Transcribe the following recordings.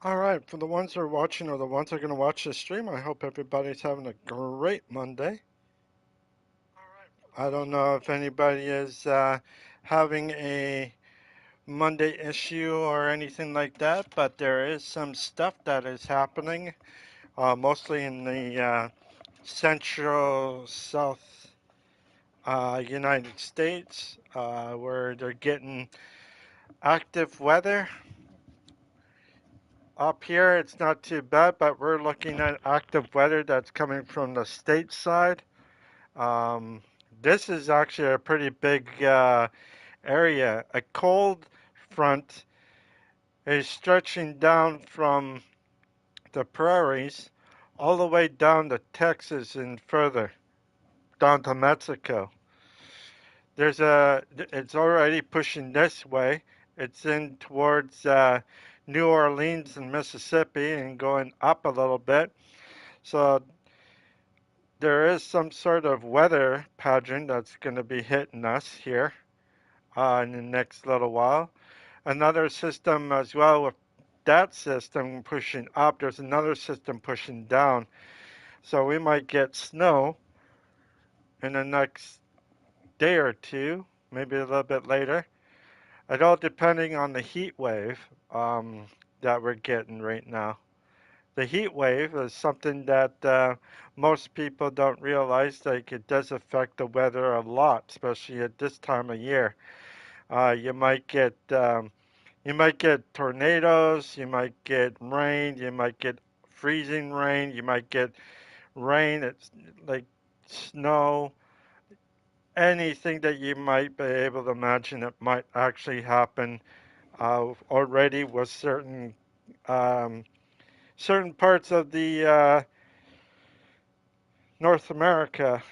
All right, for the ones that are watching or the ones that are going to watch this stream, I hope everybody's having a great Monday. I don't know if anybody is having a Monday issue or anything like that, but there is some stuff that is happening, mostly in the central south United States, where they're getting active weather. Up here, it's not too bad, but we're looking at active weather that's coming from the state side. Um, this is actually a pretty big area. A cold front is stretching down from the prairies all the way down to Texas and further down to Mexico. It's already pushing this way. It's in towards New Orleans and Mississippi and going up a little bit. So there is some sort of weather pattern that's going to be hitting us here in the next little while. Another system as well with that system pushing up, there's another system pushing down. So we might get snow in the next day or two, maybe a little bit later. It all depending on the heat wave that we're getting right now. The heat wave is something that most people don't realize. Like it does affect the weather a lot, especially at this time of year. Uh, you might get um, you might get tornadoes, you might get rain, you might get freezing rain, you might get rain. It's like snow, anything that you might be able to imagine it might actually happen already with um, certain parts of the North America,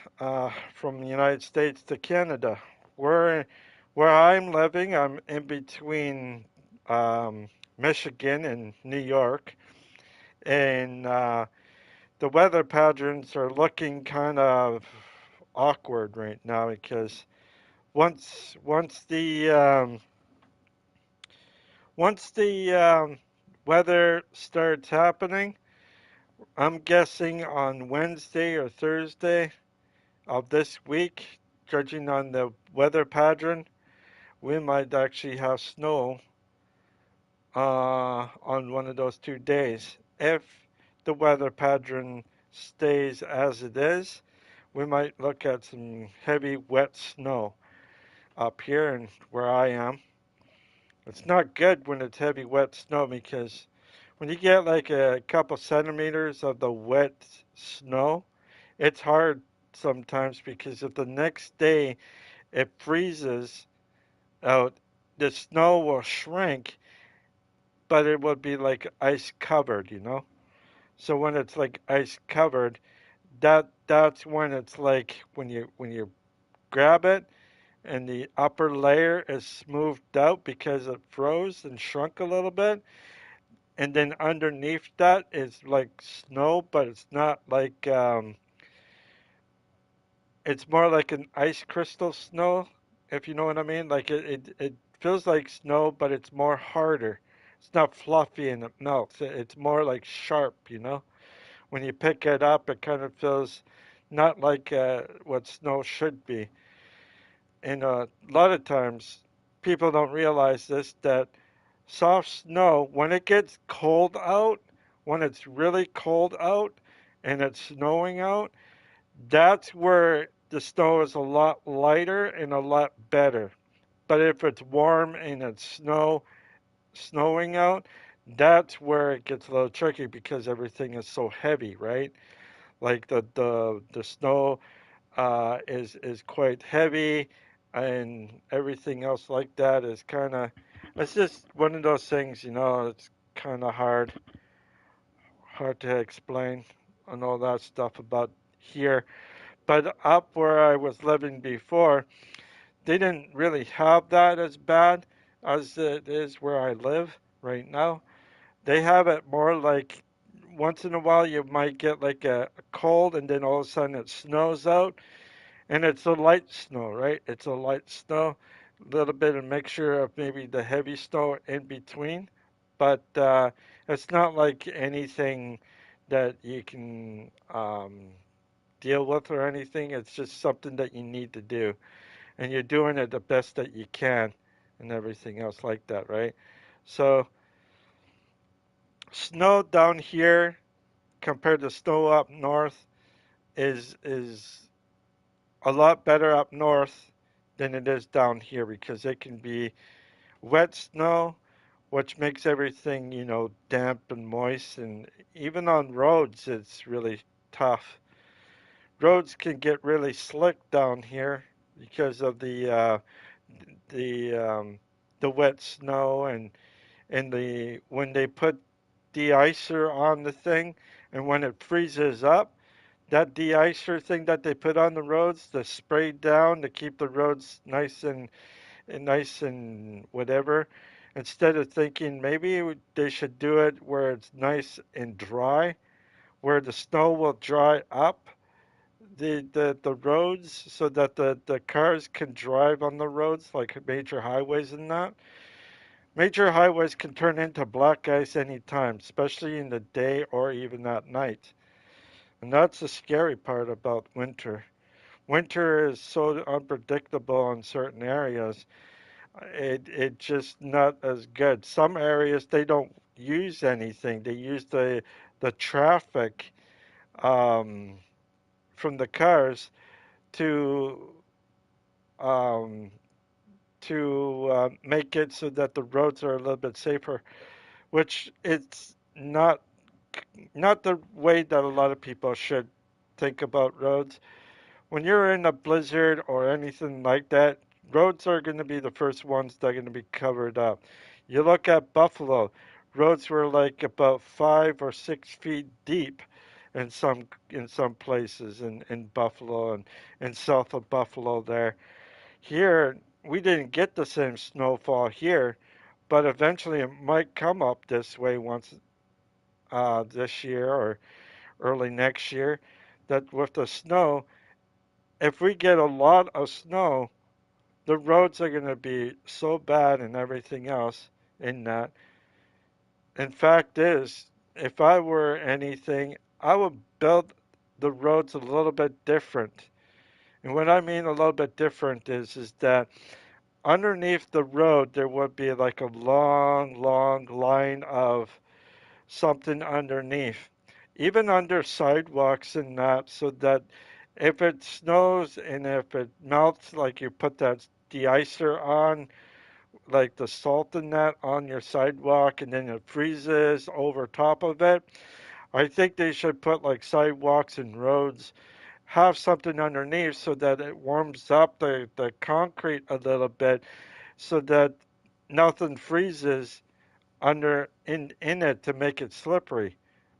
from the United States to Canada. Where where I'm living, I'm in between um, Michigan and New York, and the weather patterns are looking kind of awkward right now because once the weather starts happening, I'm guessing on Wednesday or Thursday of this week, judging on the weather pattern, we might actually have snow on one of those 2 days. If the weather pattern stays as it is, we might look at some heavy, wet snow up here and where I am. It's not good when it's heavy, wet snow because when you get like a couple centimeters of the wet snow, it's hard sometimes because if the next day it freezes out, the snow will shrink, but it will be like ice covered. So when it's like ice covered, that's when it's like when you grab it and the upper layer is smoothed out because it froze and shrunk a little bit, and then underneath that is like snow, but it's not like it's more like an ice crystal snow, if you know what I mean. Like it feels like snow, but it's more harder. It's not fluffy and it melts. It's more like sharp. When you pick it up, it kind of feels not like what snow should be. And a lot of times, people don't realize this that soft snow, when it gets cold out, when it's really cold out and it's snowing out, that's where the snow is a lot lighter and a lot better. But if it's warm and it's snowing out, that's where it gets a little tricky because everything is so heavy, right? Like the snow is quite heavy, and everything else like that is kind of. It's just one of those things. It's kind of hard to explain and all that stuff about here. But up where I was living before, they didn't really have that as bad as it is where I live right now. They have it more like once in a while you might get like a cold and then all of a sudden it snows out and it's a light snow, right? It's a light snow, a little bit of mixture of maybe the heavy snow in between, but it's not like anything that you can deal with or anything. It's just something that you need to do, and you're doing it the best that you can, and everything else like that, right? So snow down here compared to snow up north is a lot better up north than it is down here because it can be wet snow, which makes everything, damp and moist. And even on roads, it's really tough. Roads can get really slick down here because of the the wet snow and the when they put de-icer on the thing and when it freezes up, that de-icer thing that they put on the roads, the spray down to keep the roads nice and whatever. Instead of thinking maybe they should do it where it's nice and dry, where the snow will dry up the roads so that the cars can drive on the roads like major highways and that. Major highways can turn into black ice anytime, especially in the day or even at night. And that's the scary part about winter. Winter is so unpredictable in certain areas. It just not as good. Some areas they don't use anything. They use the traffic um, from the cars to um, make it so that the roads are a little bit safer, which it's not the way that a lot of people should think about roads. When you're in a blizzard or anything like that, roads are going to be the first ones that are going to be covered up. You look at Buffalo, roads were like about 5 or 6 feet deep in some places in Buffalo and south of Buffalo there. Here, we didn't get the same snowfall here, but eventually it might come up this way once this year or early next year. That with the snow, if we get a lot of snow, the roads are going to be so bad and everything else in that. In fact is, if I were anything, I would build the roads a little bit different. And what I mean a little bit different is that underneath the road there would be like a long, long line of something underneath, even under sidewalks and that, so that if it snows and if it melts, like you put that de-icer on, like the salt in that on your sidewalk, and then it freezes over top of it. I think they should put like sidewalks and roads, have something underneath so that it warms up the concrete a little bit so that nothing freezes under in it to make it slippery.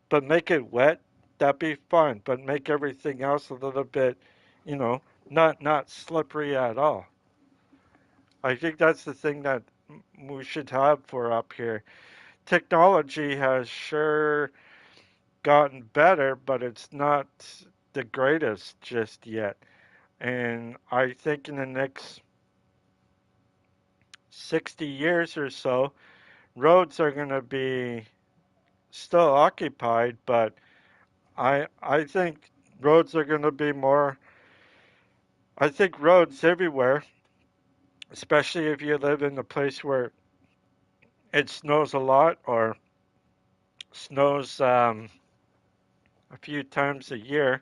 But make it wet, that'd be fine. But make everything else a little bit, you know, not slippery at all. I think that's the thing that we should have for up here. Technology has sure gotten better, but it's not the greatest just yet. And I think in the next 60 years or so, roads are going to be still occupied, but I think roads are going to be more. I think roads everywhere, especially if you live in a place where it snows a lot or snows a few times a year,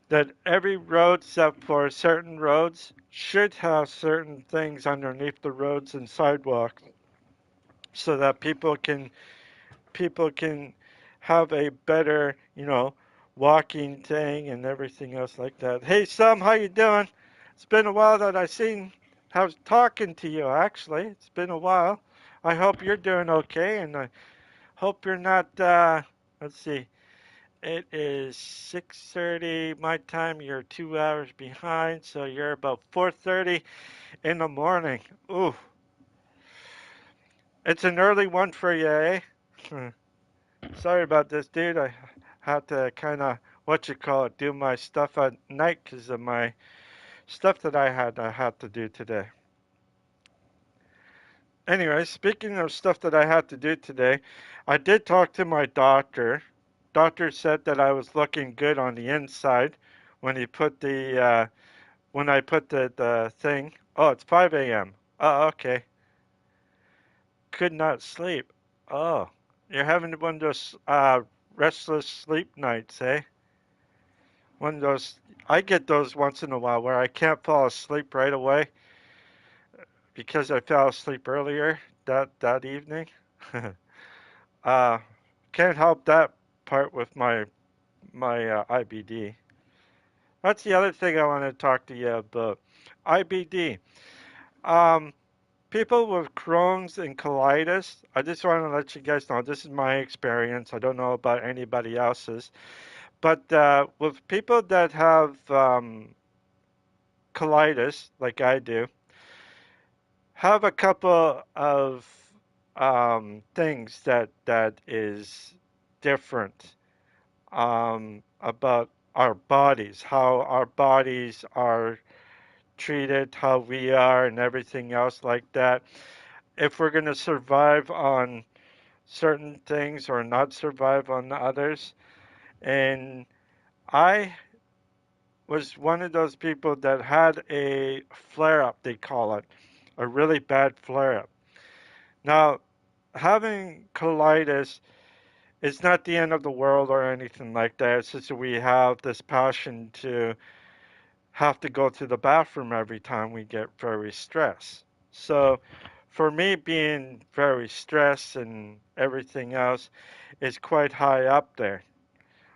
that every road except for certain roads should have certain things underneath the roads and sidewalks so that people can have a better, walking thing and everything else like that. Hey Sam, how you doing? It's been a while that I seen I was talking to you actually. It's been a while. I hope you're doing okay and I hope you're not let's see. It is 6:30 my time. You're 2 hours behind, so you're about 4:30 in the morning. Ooh, it's an early one for you, eh? Hmm. Sorry about this, dude. I had to kind of what you call it, do my stuff at night because of my stuff that I had to do today. Anyway, speaking of stuff that I had to do today, I did talk to my doctor. Doctor said that I was looking good on the inside when he put when I put the thing. Oh, it's 5 a.m. Oh, okay. Could not sleep. Oh, you're having one of those restless sleep nights, eh? One of those. I get those once in a while where I can't fall asleep right away because I fell asleep earlier that evening. uh, can't help that part with my IBD. That's the other thing I want to talk to you about. IBD. Um, People with Crohn's and colitis. I just want to let you guys know this is my experience. I don't know about anybody else's, but with people that have colitis, like I do, have a couple of things that is different about our bodies, how our bodies are treated, how we are, and everything else like that. If we're going to survive on certain things or not survive on others. And I was one of those people that had a flare up, they call it, a really bad flare up. Now, having colitis is not the end of the world or anything like that. It's just that we have this passion to have to go to the bathroom every time we get very stressed. So, for me, being very stressed and everything else is quite high up there.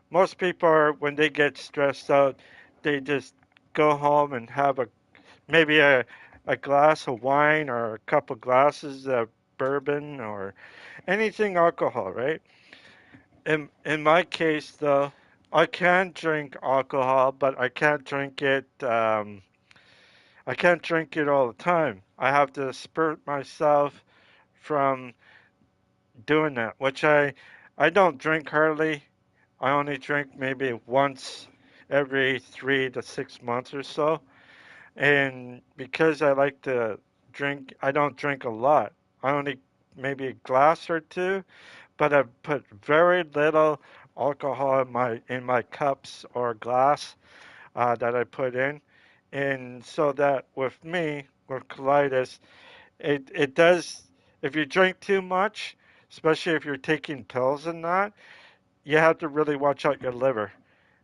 Most people are, when they get stressed out, they just go home and have maybe a glass of wine or a couple glasses of bourbon or anything alcohol, right? In my case, though, I can drink alcohol, but I can't drink it. I can't drink it all the time. I have to spurt myself from doing that, which I don't drink hardly. I only drink maybe once every 3 to 6 months or so. And because I like to drink, I don't drink a lot. I only maybe a glass or two, but I put very little alcohol in my cups or glass that I put in. And so that with me, with colitis, it does, if you drink too much, especially if you're taking pills and that, you have to really watch out your liver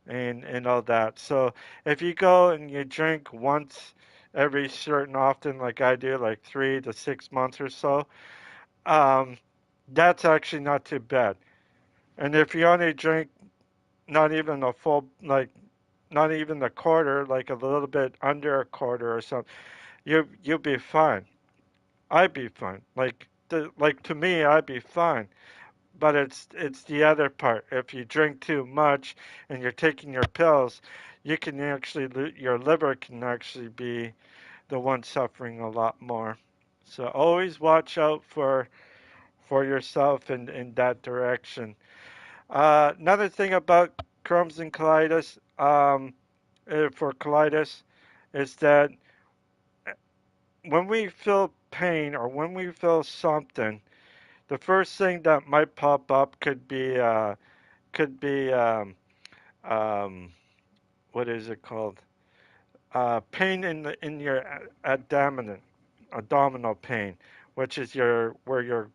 and all that. So if you go and you drink once every certain often, like I do, like 3 to 6 months or so, um, that's actually not too bad. And if you only drink not even a full, like not even a quarter, like a little bit under a quarter or something, you'll be fine. I'd be fine. Like to me, I'd be fine. But it's the other part. If you drink too much and you're taking your pills, you can actually your liver can actually be the one suffering a lot more. So always watch out for yourself in that direction. Another thing about Crohn's and colitis, for colitis, is that when we feel pain or when we feel something, the first thing that might pop up could be um, what is it called? Pain in your abdominal pain, which is your where your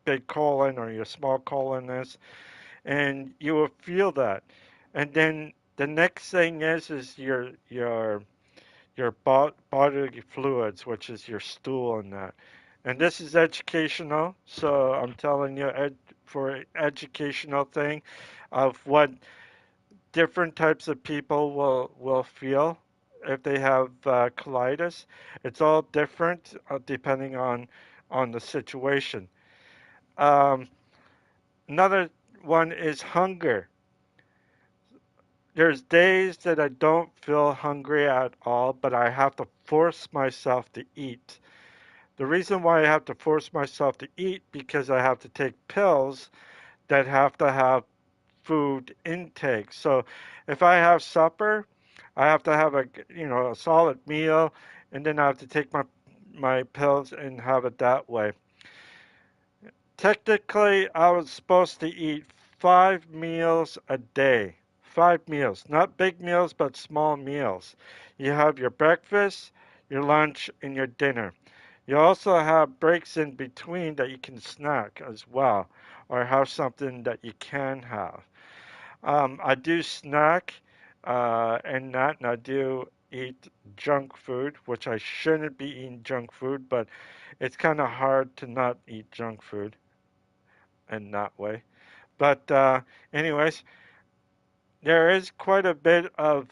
big colon or your small colon is, and you will feel that. And then the next thing is your bodily fluids, which is your stool and that. And this is educational, so I'm telling you for educational thing of what different types of people will feel if they have colitis. It's all different depending on the situation. Um, Another one is hunger. There's days that I don't feel hungry at all, but I have to force myself to eat. The reason why I have to force myself to eat because I have to take pills that have to have food intake. So if I have supper, I have to have a solid meal, and then I have to take my pills and have it that way. Technically, I was supposed to eat 5 meals a day. 5 meals, not big meals, but small meals. You have your breakfast, your lunch, and your dinner. You also have breaks in between that you can snack as well, or have something that you can have. I do snack and I do eat junk food, which I shouldn't be eating junk food, but it's kind of hard to not eat junk food in that way. But anyways, there is quite a bit of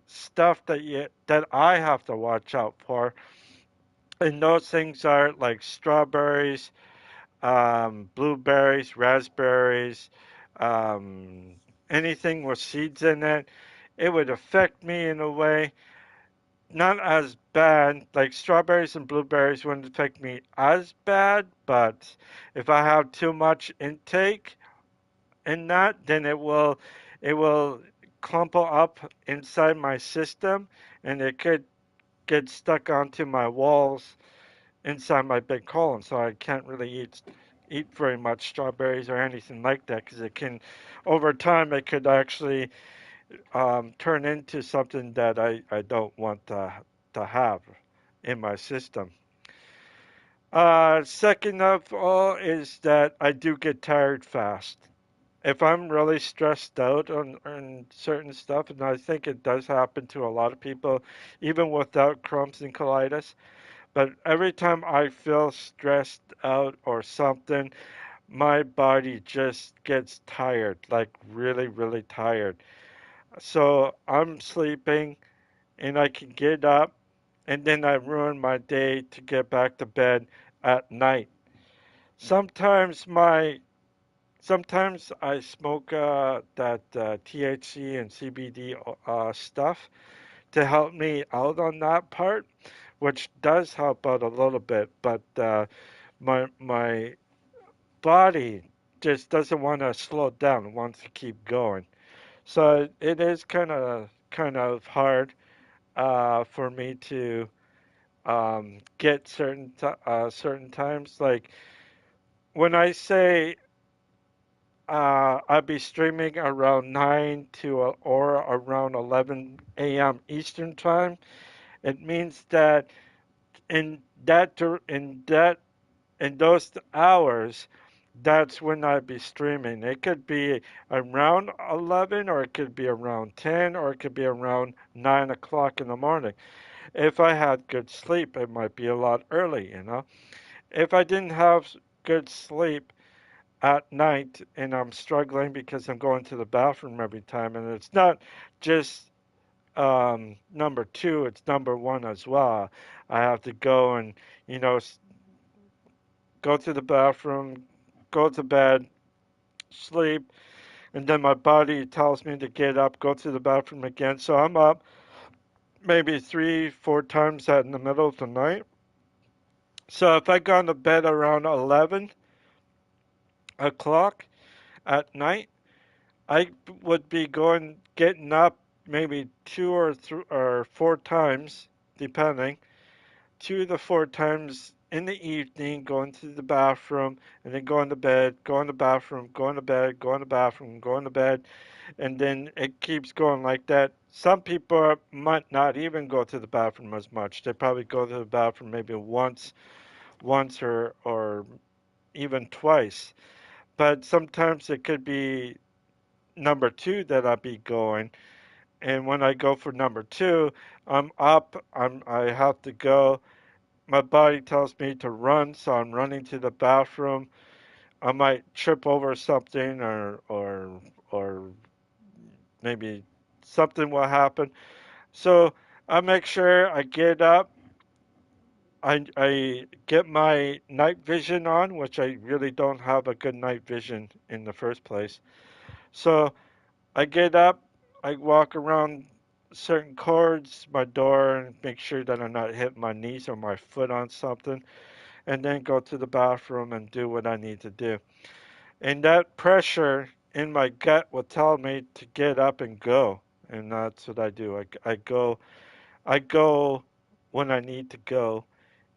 stuff that I have to watch out for, and those things are like strawberries, blueberries, raspberries, um, anything with seeds in it. It would affect me in a way not as bad. Like strawberries and blueberries wouldn't affect me as bad, but if I have too much intake in that, then it will clump up inside my system, and it could get stuck onto my walls inside my big colon. So I can't really eat very much strawberries or anything like that because it can, over time, it could actually turn into something that I don't want to have in my system. Second of all is that I do get tired fast. If I'm really stressed out on certain stuff, and I think it does happen to a lot of people, even without Crohn's and colitis, but every time I feel stressed out or something, my body just gets tired, like really, really tired. So I'm sleeping and I can get up and then I ruin my day to get back to bed at night. Sometimes my Sometimes I smoke that THC and CBD stuff to help me out on that part, which does help out a little bit. But my body just doesn't want to slow down; it wants to keep going. So it is kind of hard for me to get certain times. Like when I say I'll be streaming around 9 to or around 11 a.m. Eastern time. It means that in those hours, that's when I'll be streaming. It could be around 11, or it could be around 10, or it could be around 9 o'clock in the morning. If I had good sleep, it might be a lot early. If I didn't have good sleep at night and I'm struggling because I'm going to the bathroom every time, and it's not just number two, it's number one as well. I have to go and, you know, go to the bathroom, go to bed, sleep, and then my body tells me to get up, go to the bathroom again. So I'm up maybe 3, 4 times in the middle of the night. So if I go to bed around 11 o'clock at night, I would be getting up maybe 2 or 4 times, depending, 2 to 4 times in the evening, going to the bathroom, and then going to bed, going to the bathroom, going to bed, going to the bathroom, going to bed, and then it keeps going like that. Some people might not even go to the bathroom as much. They probably go to the bathroom maybe once or even twice. But sometimes it could be number two that I'd be going. And when I go for number two, I'm up. I have to go. My body tells me to run, so I'm running to the bathroom. I might trip over something, or maybe something will happen. So I make sure I get up. I get my night vision on, which I really don't have a good night vision in the first place. So I get up, I walk around certain cords, my door, and make sure that I'm not hitting my knees or my foot on something, and then go to the bathroom and do what I need to do. And that pressure in my gut will tell me to get up and go, and that's what I do. I go when I need to go,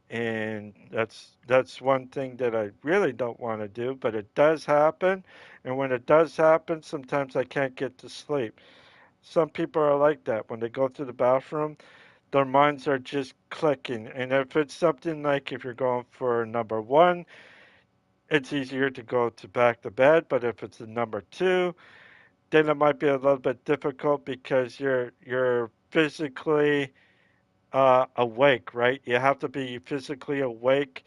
And that's one thing that I really don't want to do, but it does happen. And when it does happen, sometimes I can't get to sleep. Some people are like that. When they go to the bathroom, their minds are just clicking. And if it's something like if you're going for number one, it's easier to go to back to bed. But if it's the number two, then it might be a little bit difficult because you're physically awake, right? You have to be physically awake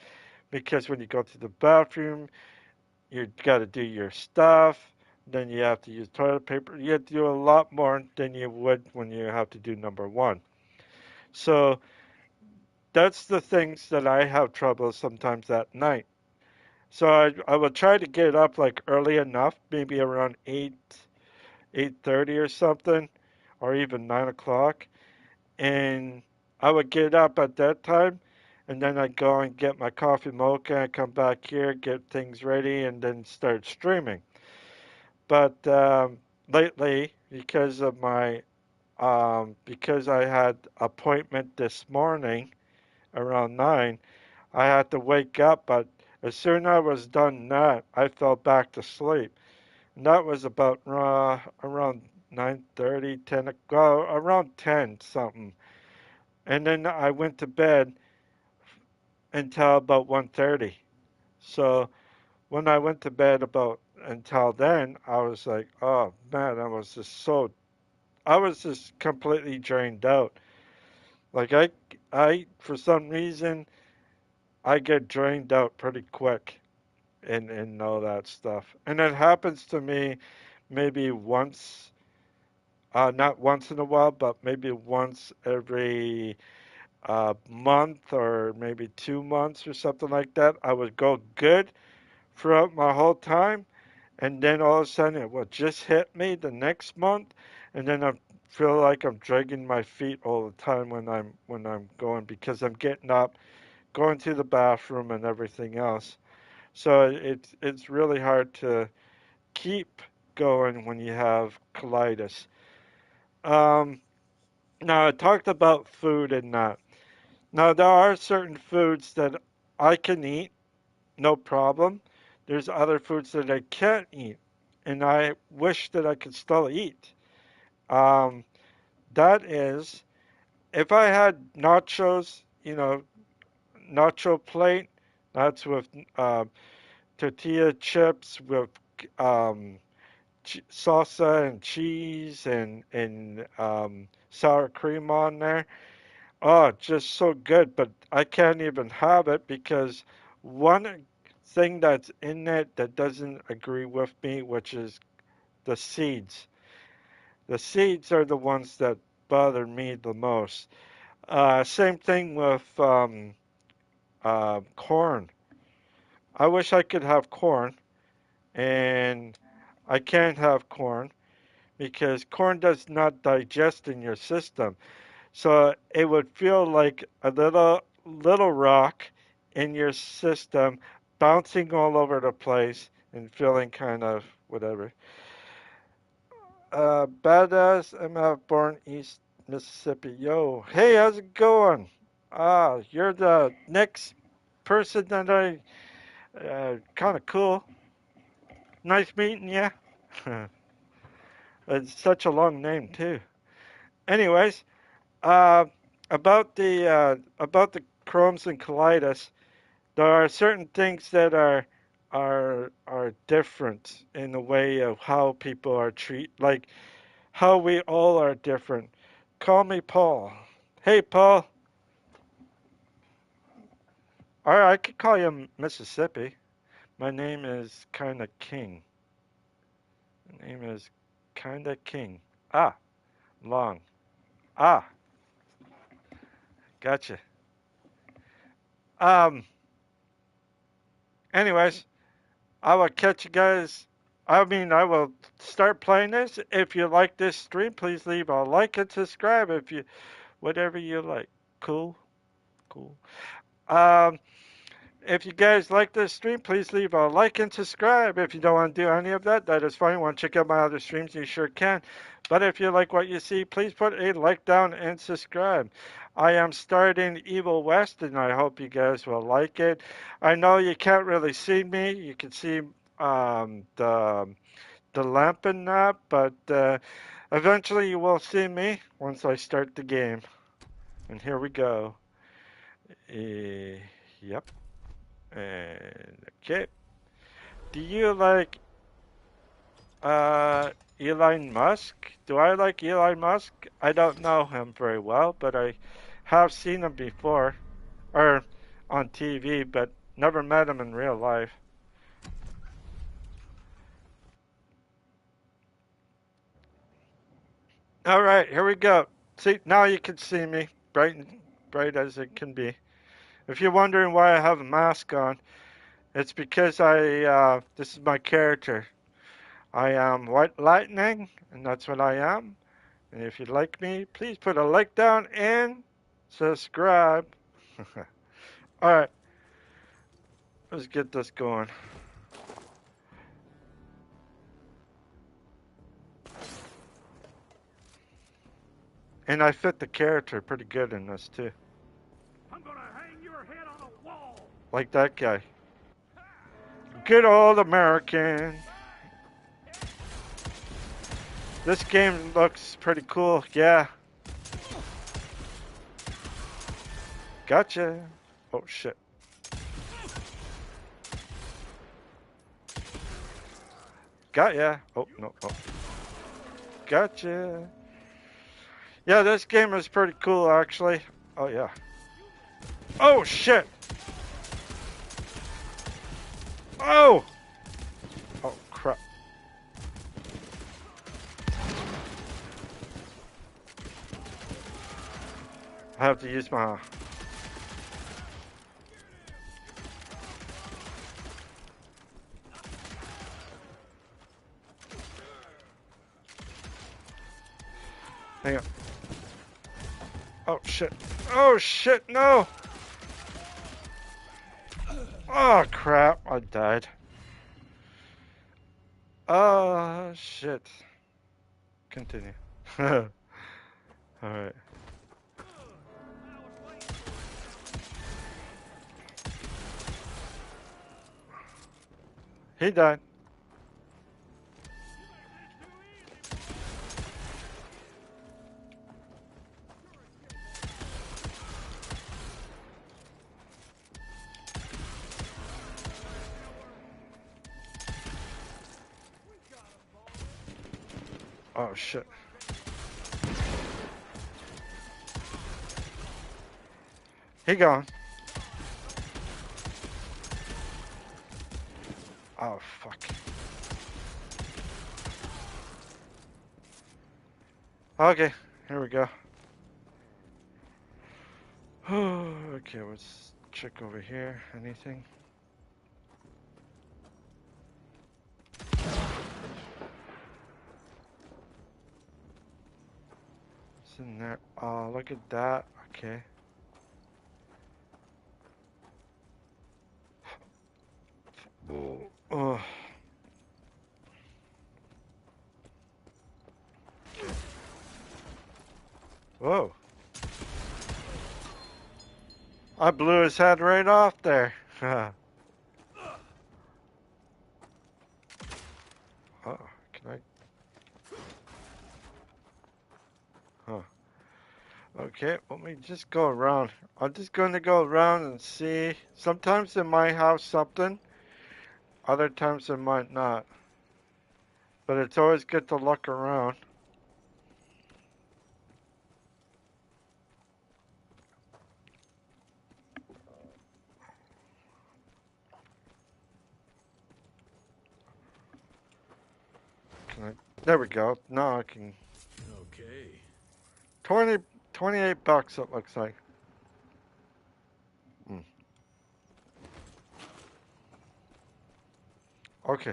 because when you go to the bathroom, you got to do your stuff. Then you have to use toilet paper. You have to do a lot more than you would when you have to do number one. So that's the things that I have trouble sometimes at night. So I will try to get up like early enough, maybe around 8:30 or something, or even 9 o'clock, and I would get up at that time, and then I'd go and get my coffee mocha and come back here, get things ready, and then start streaming. But lately, because I had appointment this morning around 9, I had to wake up, but as soon as I was done that, I fell back to sleep. And that was about around 9:30, 10, well, around 10 something. And then I went to bed until about 1:30. So when I went to bed about until then, I was like, oh man, I was just completely drained out. Like for some reason, I get drained out pretty quick and all that stuff. And it happens to me maybe once, not once in a while, but maybe once every month or maybe 2 months or something like that. I would go good throughout my whole time, and then all of a sudden it will just hit me the next month, and then I feel like I'm dragging my feet all the time when I'm going because I'm getting up, going to the bathroom, and everything else. So it's really hard to keep going when you have colitis. Um, Now I talked about food and that. Now there are certain foods that I can eat, no problem. There's other foods that I can't eat, and I wish that I could still eat. Um, that is, if I had nachos, nacho plate, that's with uh, tortilla chips with um, salsa and cheese and sour cream on there. Oh, just so good, but I can't even have it because one thing that's in it that doesn't agree with me, which is the seeds. The seeds are the ones that bother me the most. Same thing with corn. I wish I could have corn, and I can't have corn because corn does not digest in your system. So it would feel like a little rock in your system bouncing all over the place and feeling kind of whatever. Badass MF born East Mississippi. Yo, hey, how's it going? You're the next person that I kind of cool. Nice meeting ya. It's such a long name too. Anyways, uh, about the Crohn's and colitis. There are certain things that are different in the way of how people are like how we all are different. Call me Paul. Hey Paul. All right, I could call you Mississippi. My name is Kinda King. My name is Kinda King. Ah, long. Ah, gotcha. Um. Anyways, I will catch you guys. I mean, I will start playing this. If you like this stream, please leave a like and subscribe if you whatever you like. Cool, cool. Um, if you guys like this stream, please leave a like and subscribe. If you don't want to do any of that, that is fine. Want to check out my other streams, you sure can. But if you like what you see, please put a like down and subscribe. I am starting Evil West, and I hope you guys will like it. I know you can't really see me. You can see the lamp and that, but eventually you will see me once I start the game. And here we go. Yep. And okay. Do you like uh, Elon Musk? Do I like Elon Musk? I don't know him very well, but I have seen him before, or on TV, but never met him in real life. All right, here we go. See, now you can see me, bright as it can be. If you're wondering why I have a mask on, it's because this is my character. I am White Lightning, and that's what I am. And if you like me, please put a like down and subscribe. Alright, let's get this going. And I fit the character pretty good in this too. I'm gonna hang your head on a wall. Like that guy. Good old American. This game looks pretty cool, yeah. Gotcha. Oh shit. Got ya. Oh no. Oh. Gotcha. Yeah, this game is pretty cool actually. Oh yeah. Oh shit. Oh. Oh crap. I have to use my... Hang on. Oh shit. Oh shit, no! Oh crap, I died. Oh shit. Continue. Alright. He died. Oh shit. He gone. Oh fuck. Okay, here we go. Okay, let's check over here. Anything? What's in there? Oh, look at that. Okay. Oh. Whoa. I blew his head right off there. Oh, can I? Huh. Okay, let me just go around. I'm just going to go around and see. Sometimes it might have something, other times it might not. But it's always good to look around. Can I? There we go. Now I can. Okay. 28 bucks it looks like. Okay.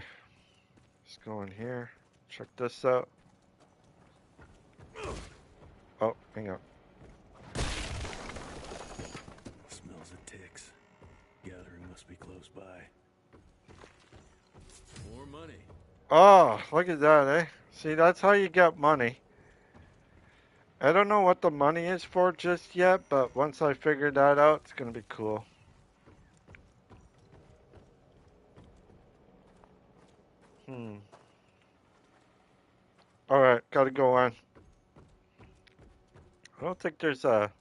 Let's go in here. Check this out. Oh, hang on. Smells of ticks. Gathering must be close by. More money. Oh, look at that, eh? See, that's how you get money. I don't know what the money is for just yet, but once I figure that out, it's gonna be cool. Hmm. Alright, gotta go on. I don't think there's a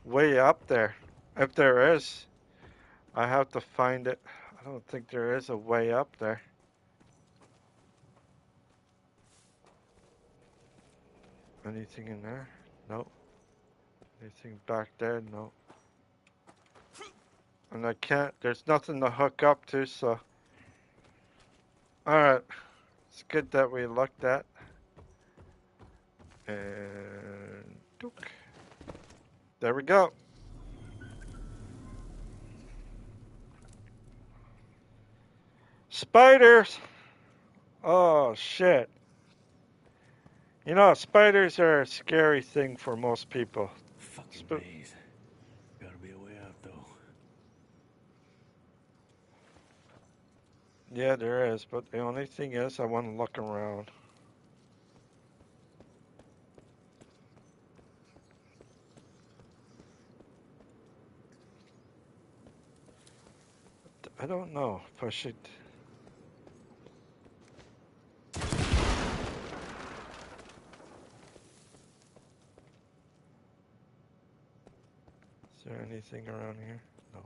way up there. If there is, I have to find it. I don't think there is a way up there. Anything in there? Nope. Anything back there? Nope. And I can't, there's nothing to hook up to, so. Alright. It's good that we looked at. And dook. There we go. Spiders! Oh shit. You know, spiders are a scary thing for most people. Fucking Sp maze. Gotta be a way out, though. yeah, there is, but the only thing is I want to look around. I don't know if I should. Is there anything around here? No.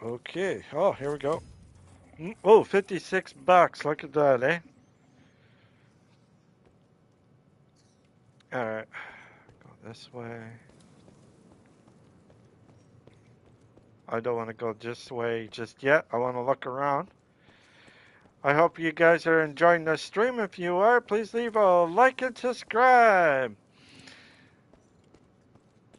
Okay. Oh, here we go. Oh, 56 bucks. Look at that, eh? Alright. Go this way. I don't want to go this way just yet. I want to look around. I hope you guys are enjoying the stream. If you are, please leave a like and subscribe.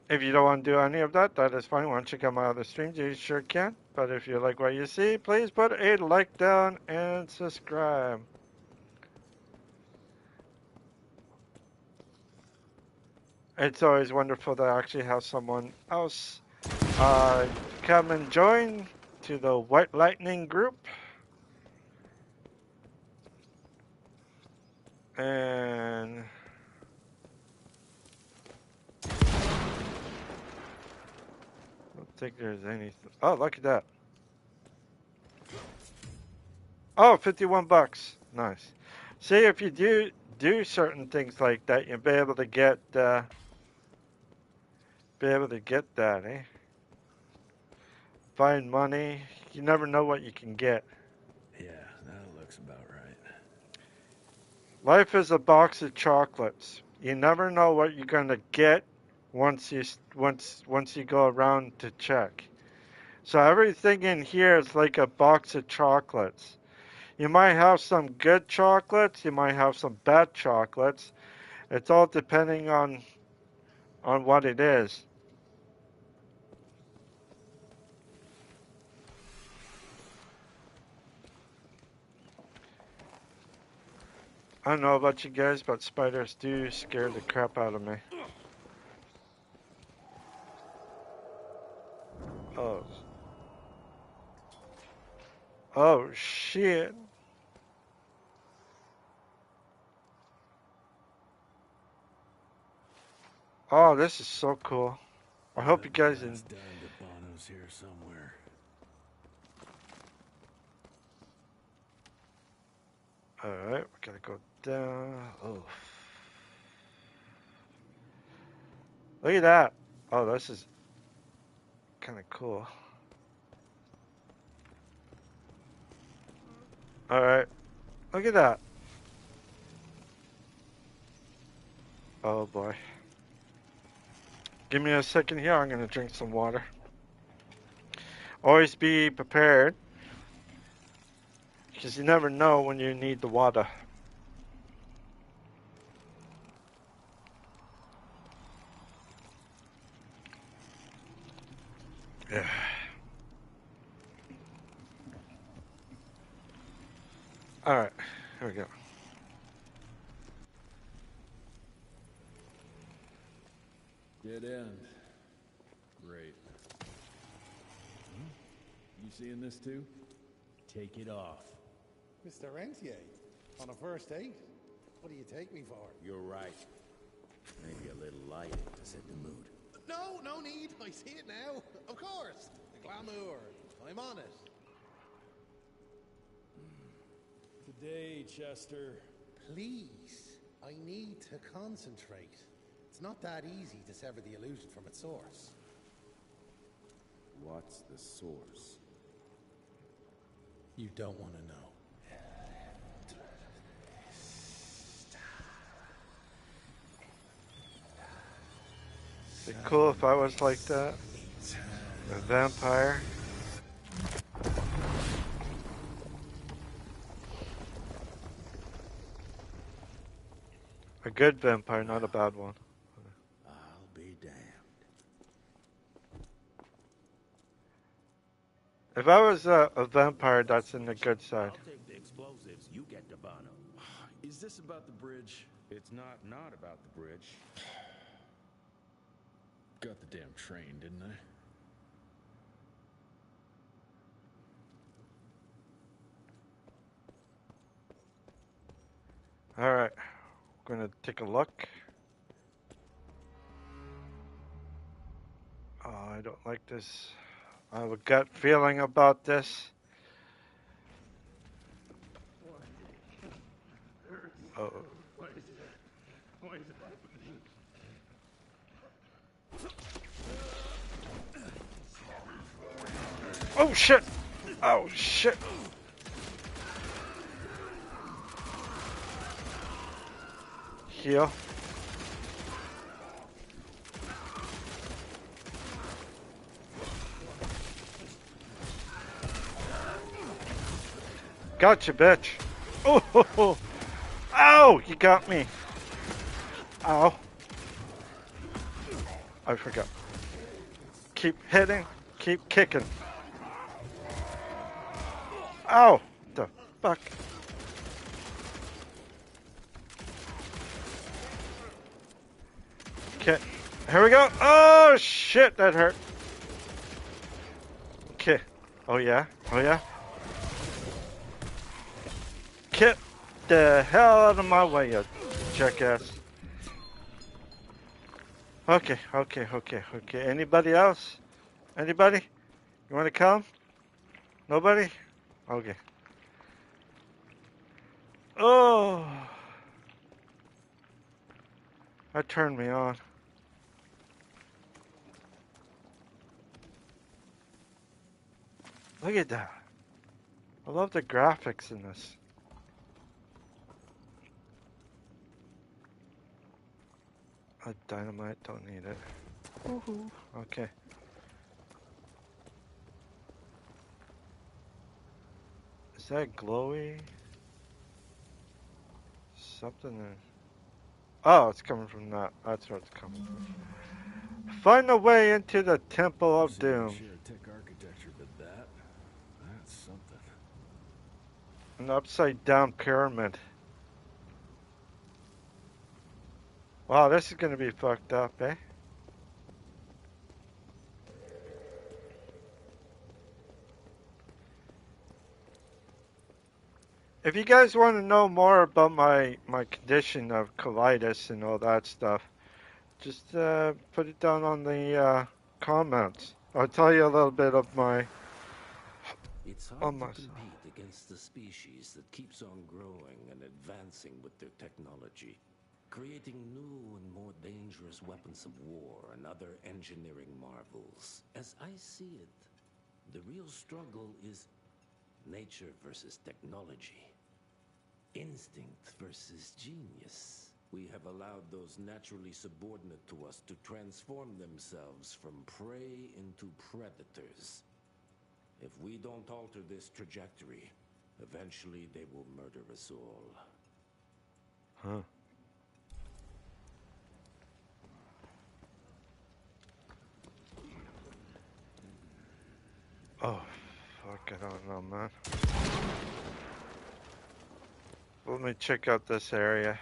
If you don't want to do any of that, that is fine. Once you come out of the stream, you sure can. But if you like what you see, please put a like down and subscribe. It's always wonderful to actually have someone else come and join to the White Lightning group. And I don't think there's anything. Oh, look at that. Oh, 51 bucks. Nice. See, if you do certain things like that, you'll be able to get that, eh? Find money. You never know what you can get. Yeah, that looks about right. Life is a box of chocolates. You never know what you're gonna get once you go around to check. So everything in here is like a box of chocolates. You might have some good chocolates, you might have some bad chocolates. It's all depending on what it is. I don't know about you guys, but spiders do scare the crap out of me. Oh. Oh shit. Oh, this is so cool. I hope you guys Last dime to Bono's here somewhere. Alright, we gotta go down. Oh. Look at that. Oh, this is kind of cool. Alright. Look at that. Oh boy. Give me a second here. I'm gonna drink some water. Always be prepared, because you never know when you need the water. Yeah. Alright, here we go. Dead end. Great. seeing this too? Take it off. Mr. Rentier, on a first date? What do you take me for? You're right. Maybe a little lighting to set the mood. No, no need. I see it now. Of course. The glamour. I'm on it. Today, Chester. Please. I need to concentrate. It's not that easy to sever the illusion from its source. What's the source? You don't want to know. It'd be cool if I was like that. A vampire. A good vampire, not a bad one. I'll be damned. If I was a vampire, that's in the good side. I'll take the explosives. You get the Bono. Is this about the bridge? It's not about the bridge. Got the damn train, didn't I? Alright, we're gonna take a look. Oh, I don't like this. I have a gut feeling about this. Oh. Why is it happening? Oh shit! Oh shit! Heal. Gotcha, bitch. Oh, ho, ho. Ow! You got me. Ow. I forgot. Keep hitting. Keep kicking. Ow! The fuck? Okay. Here we go. Oh, shit. That hurt. Okay. Oh, yeah. Oh, yeah. Get the hell out of my way, you jackass. Okay. Anybody else? Anybody? You want to come? Nobody? Okay. Oh. That turned me on. Look at that. I love the graphics in this. Dynamite, don't need it. Woohoo. Okay. Is that glowy? Something there. Oh, it's coming from that. That's where it's coming from. Find a way into the Temple of Doom. Sheer tech architecture, but that's something. An upside down pyramid. Wow, this is gonna be fucked up, eh? If you guys want to know more about my condition of colitis and all that stuff, just put it down on the comments. I'll tell you a little bit of my... It's hard to compete against the species that keeps on growing and advancing with their technology, creating new and more dangerous weapons of war and other engineering marvels. As I see it, the real struggle is nature versus technology. Instinct versus genius. We have allowed those naturally subordinate to us to transform themselves from prey into predators. If we don't alter this trajectory, eventually they will murder us all. Huh. Oh, fuck, I don't know, man. Let me check out this area.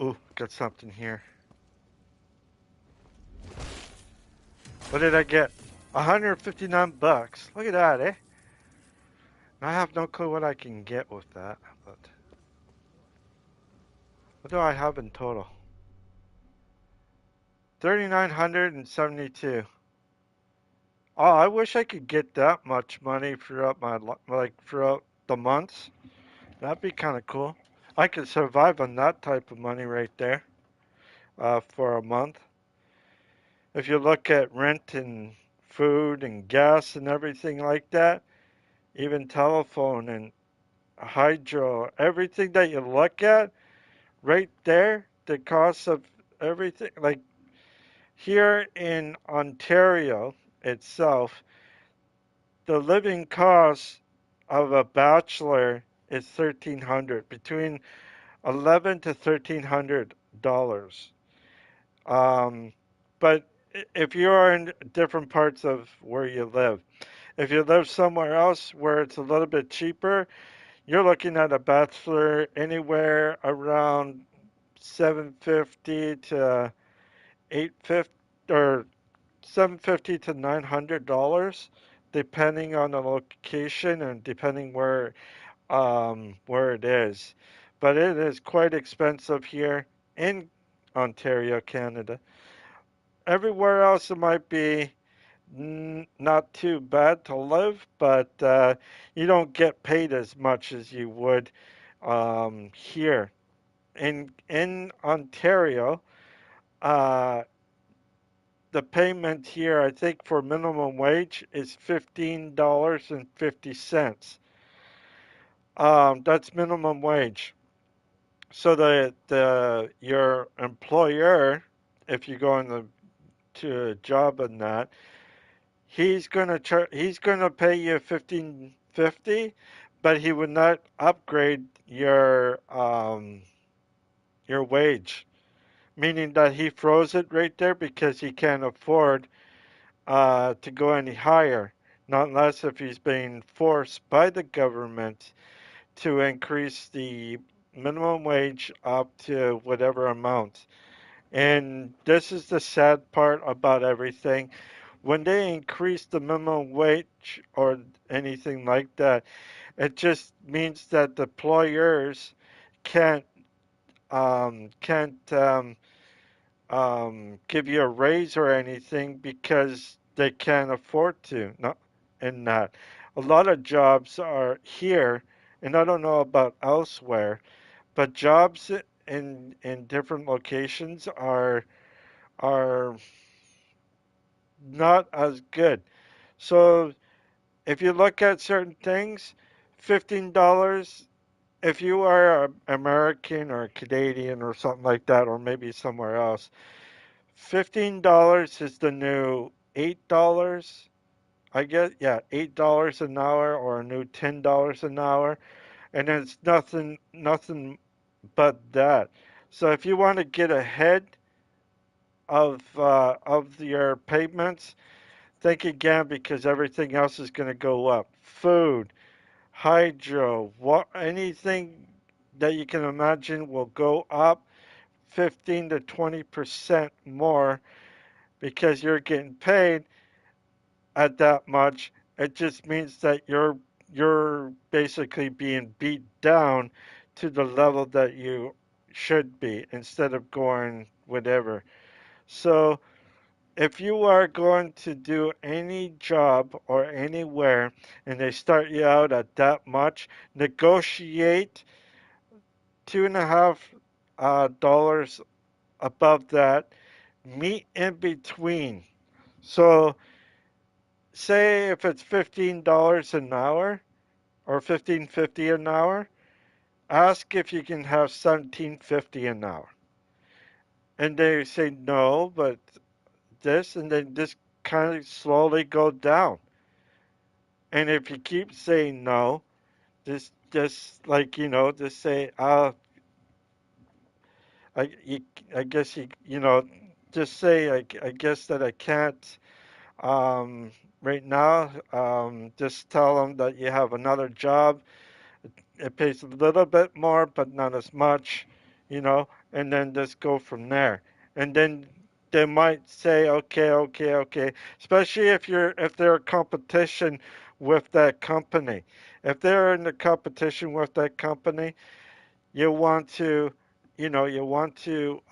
Ooh, got something here. What did I get? $159. Look at that, eh? I have no clue what I can get with that, but what do I have in total? 3,972. Oh, I wish I could get that much money throughout throughout the months. That'd be kind of cool. I could survive on that type of money right there, for a month. If you look at rent and food and gas and everything like that, even telephone and hydro, everything that you look at right there, the cost of everything, like here in Ontario itself, the living cost of a bachelor is 1,300, between 11 to $1,300. Um, but if you are in different parts of where you live, if you live somewhere else where it's a little bit cheaper, you're looking at a bachelor anywhere around 750 to 850 or 750 to $900, depending on the location and depending where it is. But it is quite expensive here in Ontario, Canada. Everywhere else it might be not too bad to live, but you don't get paid as much as you would here in Ontario. Uh, the payment here, I think, for minimum wage is $15.50. That's minimum wage. So the your employer, if you go to a job in that, he's gonna pay you 15.50, but he would not upgrade your wage, meaning that he froze it right there because he can't afford to go any higher, not unless if he's being forced by the government to increase the minimum wage up to whatever amount. And this is the sad part about everything. When they increase the minimum wage or anything like that, it just means that the employers can't can't give you a raise or anything because they can't afford to. No, and not. A lot of jobs are here, and I don't know about elsewhere, but jobs in different locations are not as good. So if you look at certain things, $15 if you are American or Canadian or something like that, or maybe somewhere else, $15 is the new $8. I guess, yeah, $8 an hour or a new $10 an hour, and it's nothing but that. So if you want to get ahead of your payments, think again because everything else is going to go up. Food, hydro, anything that you can imagine will go up 15 to 20% more because you're getting paid at that much. It just means that you're basically being beat down to the level that you should be instead of going whatever. So if you are going to do any job or anywhere and they start you out at that much, negotiate $2.50 above that, meet in between. So say if it's $15 an hour or 15.50 an hour, ask if you can have 17.50 an hour. And they say no, but this, and then just kind of slowly go down. And if you keep saying no, just like just say, I you, I guess just say I guess that I can't right now. Just tell them that you have another job. It pays a little bit more, but not as much, and then just go from there. And then they might say, okay, okay, okay. Especially if they're a competition with that company. If they're in the competition with that company, you want to, you know, you want to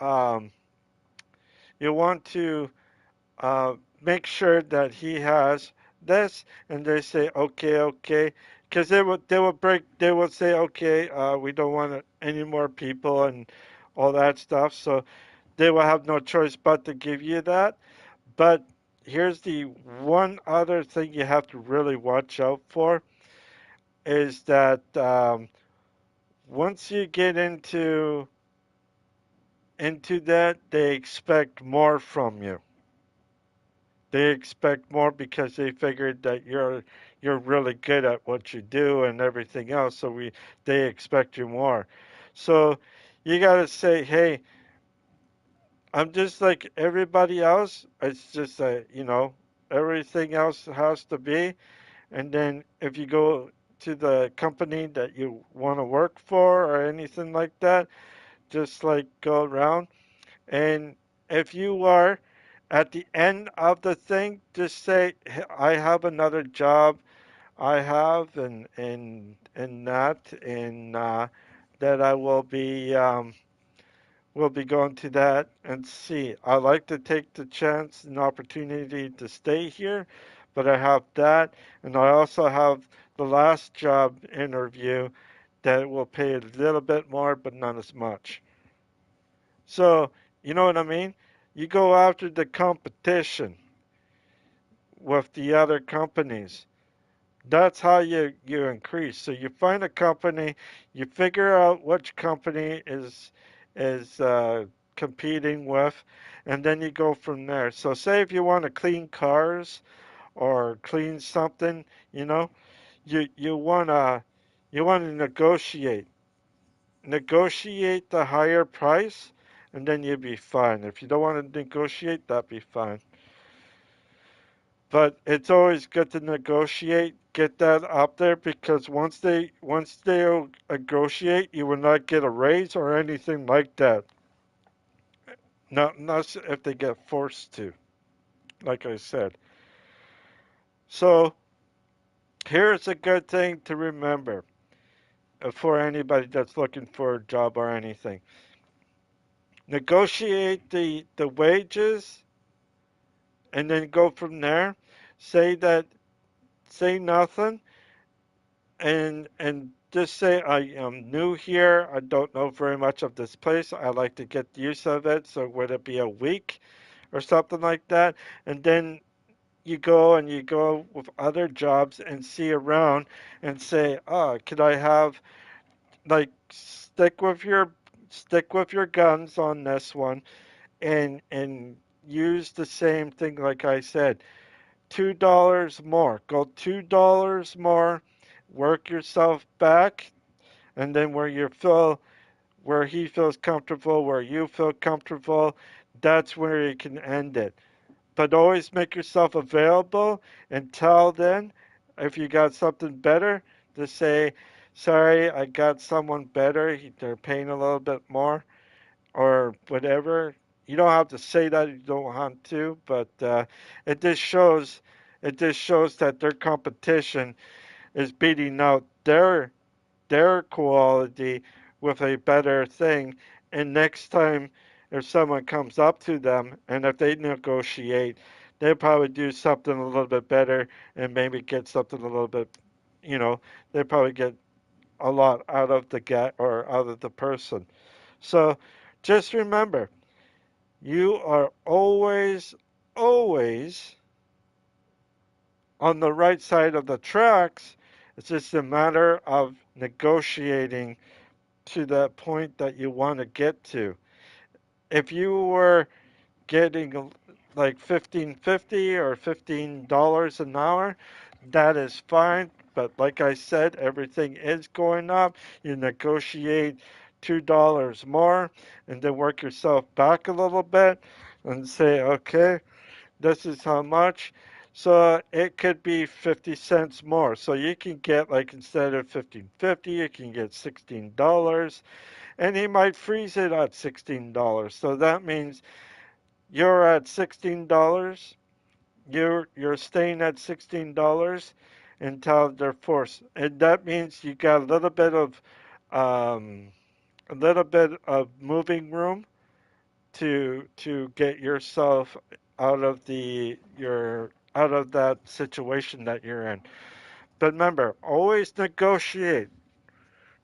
make sure that he has this, and they say, okay, okay, because they would say, okay, we don't want any more people and all that stuff, so they will have no choice but to give you that. But here's the one other thing you have to really watch out for is that once you get into that, they expect more from you. They expect more because they figured that you're really good at what you do and everything else. So they expect you more. So you gotta say, hey, I'm just like everybody else. It's just everything else has to be. And then if you go to the company that you want to work for or anything like that, just like go around. And if you are at the end of the thing, just say, "Hey, I have another job. I have and that and that I will be going to that and see. I like to take the chance and opportunity to stay here, but I have that, and I also have the last job interview that will pay a little bit more, but not as much." So, you know what I mean? You go after the competition with the other companies. That's how you increase. So you find a company, you figure out which company is competing with, and then you go from there. So say if you want to clean cars or clean something, you know, you wanna negotiate the higher price, and then you'll be fine. If you don't want to negotiate, that'd be fine. But it's always good to negotiate, get that up there because once they negotiate, you will not get a raise or anything like that. Not if they get forced to, like I said. So here's a good thing to remember for anybody that's looking for a job or anything. Negotiate the wages and then go from there. Say that say nothing and just say I am new here. I don't know very much of this place. I like to get use of it. So would it be a week or something like that? And then you go with other jobs and see around and say, oh, could I have like stick with your guns on this one and use the same thing like I said. $2 more. Go $2 more. Work yourself back, and then where he feels comfortable, where you feel comfortable, that's where you can end it. But always make yourself available until then. If you got something better, to say, sorry, I got someone better. They're paying a little bit more or whatever. You don't have to say that if you don't want to, but it just shows it just shows that their competition is beating out their quality with a better thing. And next time, if someone comes up to them and if they negotiate, they'll probably do something a little bit better and maybe get something a little bit, they probably get a lot out of the guy or out of the person. So just remember, you are always on the right side of the tracks. It's just a matter of negotiating to that point that you want to get to. If you were getting like 15.50 or $15 an hour, that is fine. But like I said, everything is going up. You negotiate $2 more and then work yourself back a little bit and say, okay, this is how much. So it could be 50 cents more. So you can get like instead of 15.50, you can get $16 and he might freeze it at $16. So that means you're at $16. You're staying at $16 until they're forced, and that means you got um, a little bit of moving room to get yourself out of that situation that you're in. But remember, always negotiate.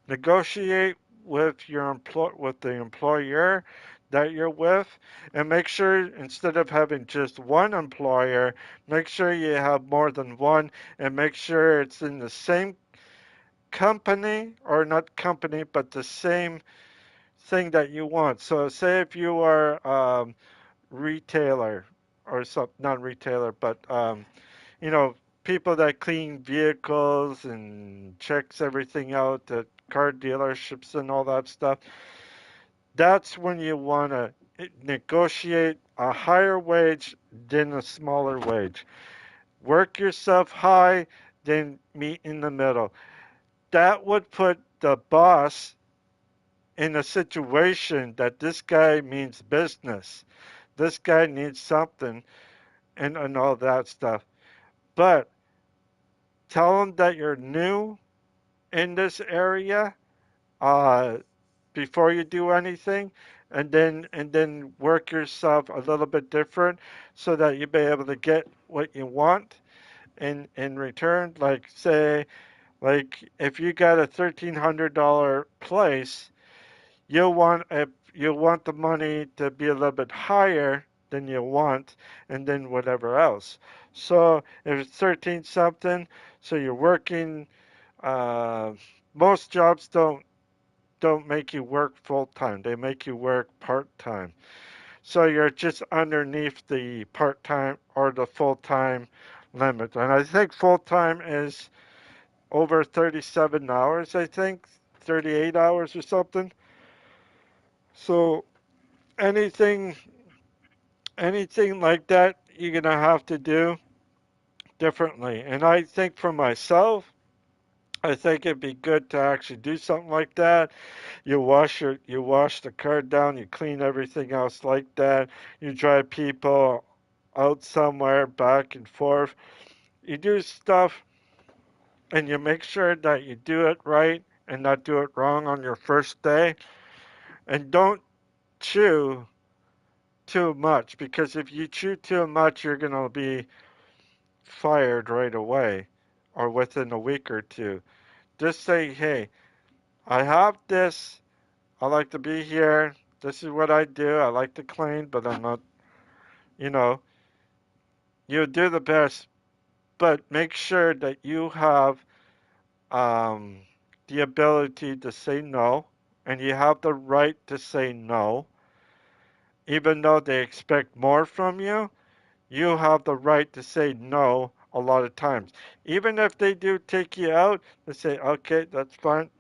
Negotiate with with the employer that you're with, and make sure instead of having just one employer, make sure you have more than one, and make sure it's in the same company, or not company, but the same thing that you want. So say if you are retailer or some not retailer, but you know, people that clean vehicles and checks everything out at car dealerships and all that stuff. That's when you want to negotiate a higher wage than a smaller wage. Work yourself high, then meet in the middle. That would put the boss in a situation that this guy means business. This guy needs something and all that stuff. But tell him that you're new in this area uh, before you do anything, and then work yourself a little bit different so that you be able to get what you want in return. Like say, like if you got a $1,300 place, you want the money to be a little bit higher than you want, and then whatever else. So if it's 13 something, so you're working. Uh, Most jobs don't make you work full time. They make you work part time. So you're just underneath the part time or the full time limit. And I think full time is over 37 hours, I think, 38 hours or something. So anything anything like that you're going to have to do differently. And I think for myself, I think it'd be good to actually do something like that. You wash the car down, you clean everything else like that. You drive people out somewhere back and forth. You do stuff and you make sure that you do it right and not do it wrong on your first day. And don't chew too much, because if you chew too much, you're going to be fired right away or within a week or two. Just say, hey, I have this. I like to be here. This is what I do. I like to clean, but I'm not, you know, you do the best, but make sure that you have um, the ability to say no, and you have the right to say no. Even though they expect more from you, you have the right to say no a lot of times. Even if they do take you out, they say, okay, that's fine.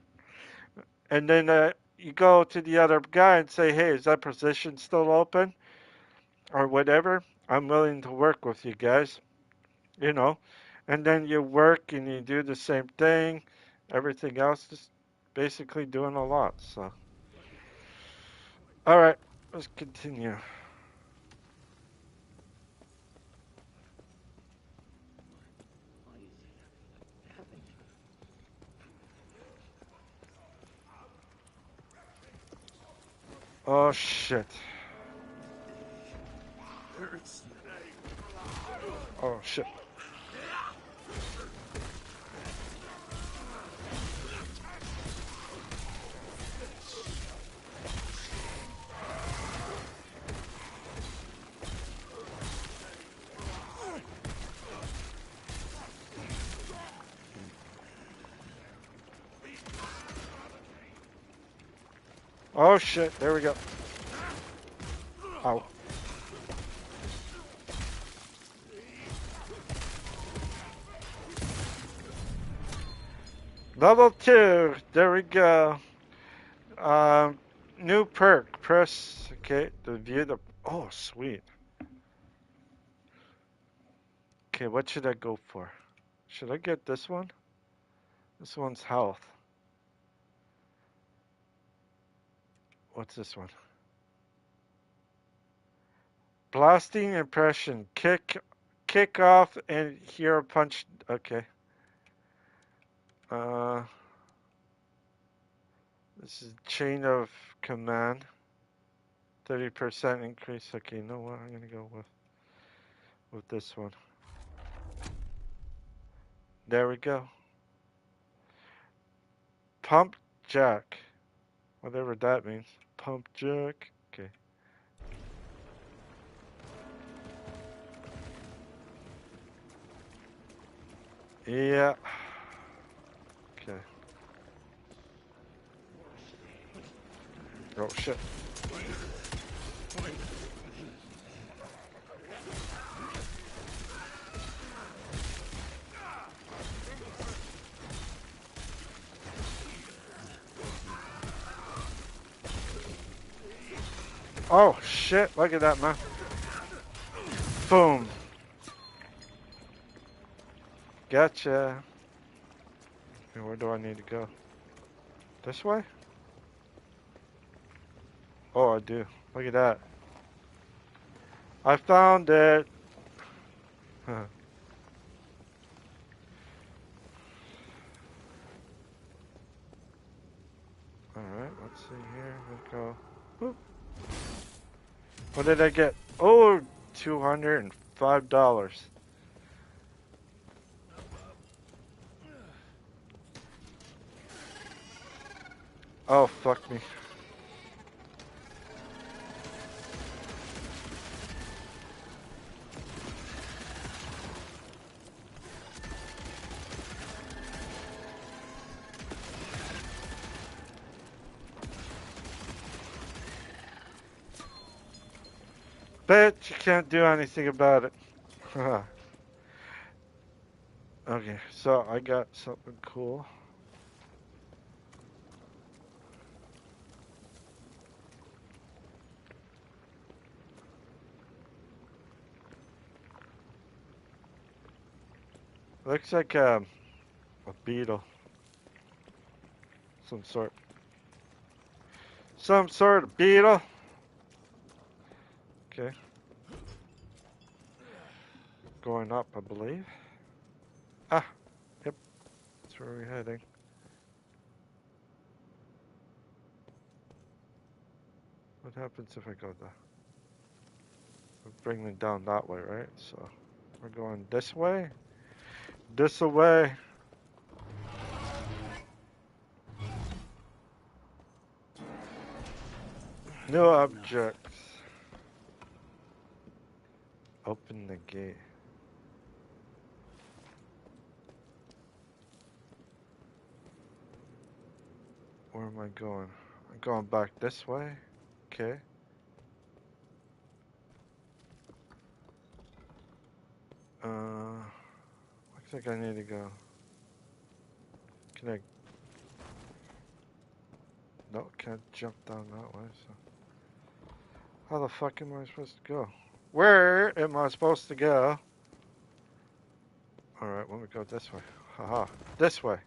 And then you go to the other guy and say, hey, is that position still open? Or whatever. I'm willing to work with you guys, you know. And then you work and you do the same thing. Everything else is basically doing a lot. So, all right, let's continue. Oh shit. Oh shit. Oh shit. There we go. Ow. Level 2. There we go. Um, New perk. Press, okay, to view the. Oh, sweet. Okay, what should I go for? Should I get this one? This one's health. What's this one? Blasting impression. Kick off and hear a punch. Okay. This is chain of command. 30% increase. Okay, you know what? I'm gonna go with this one. There we go. Pump jack. Whatever that means. Pump jack. Okay. Yeah. Okay. Oh shit. Oh shit, look at that, man. Boom. Gotcha. Okay, where do I need to go? This way? Oh, I do. Look at that. I found it. Huh. Alright, let's see here. Let's go. Whoop. What did I get? Oh, $205. Oh, fuck me. Bet you can't do anything about it. Okay, so I got something cool. Looks like a beetle. Some sort. Some sort of beetle. Okay. Going up, I believe. Ah, yep. That's where we're heading. What happens if I go there? It'll bring me down that way, right? So we're going this way. This way. New objects. Open the gate. Where am I going? I'm going back this way. Okay. Looks like I need to go. Can I? No, can't jump down that way. So how the fuck am I supposed to go? Where am I supposed to go? All right, let me go this way. Haha, this way.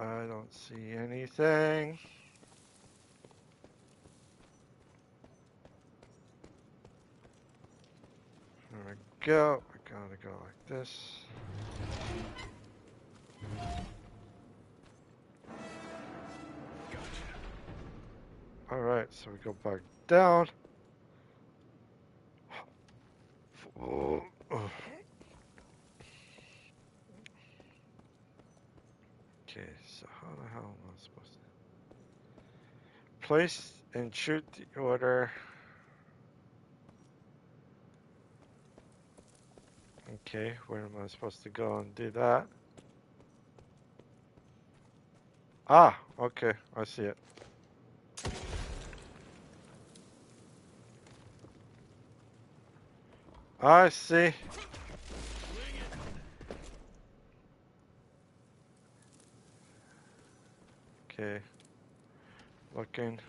I don't see anything. There we go. I gotta go like this. Alright, so we go back down. Oh. Okay, so how the hell am I supposed to place and shoot the order? Okay, where am I supposed to go and do that? Ah, okay, I see it. I see. Okay. Looking.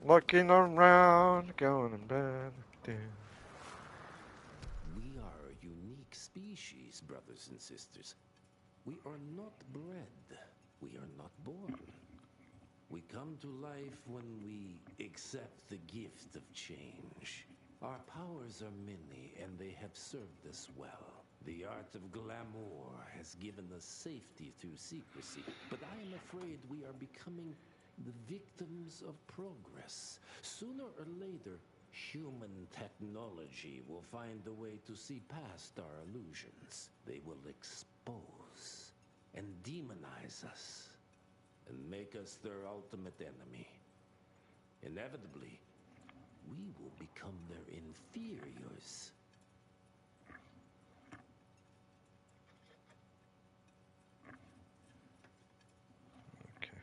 Looking around, going in bed. We are a unique species, brothers and sisters. We are not bred. We are not born. We come to life when we accept the gift of change. Our powers are many, and they have served us well. The art of glamour has given us safety through secrecy, but I am afraid we are becoming the victims of progress. Sooner or later, human technology will find a way to see past our illusions. They will expose and demonize us and make us their ultimate enemy. Inevitably, we will become their inferiors. Okay.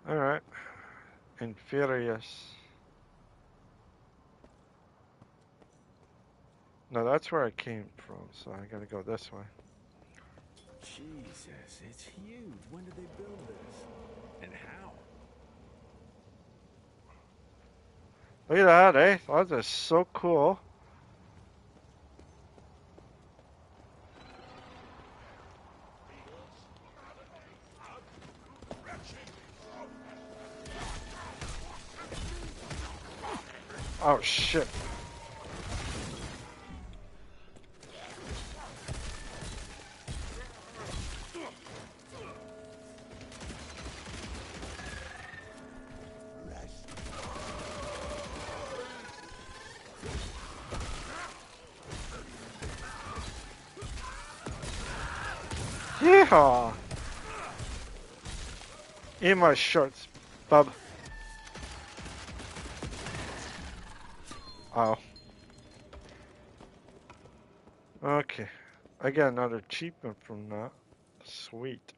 All right. Inferious. No, that's where I came from, so I gotta go this way. Jesus, it's huge. When did they build this? And how? Look at that, eh? That is so cool. Oh, shit. Yeehaw! In my shorts, bub. Oh. Okay. I got another achievement from that. Sweet.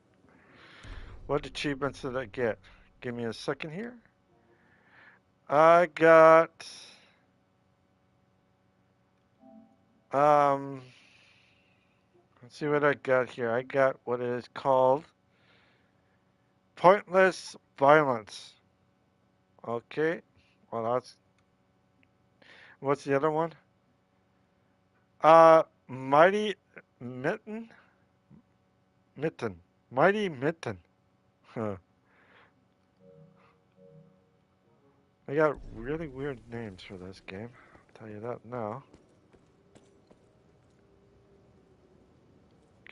What achievements did I get? Give me a second here. I got... Let's see what I got here. I got what is called Pointless Violence. Okay. Well, that's... What's the other one? Mighty Mitten? Mitten. Mighty Mitten. Huh. I got really weird names for this game. I'll tell you that now.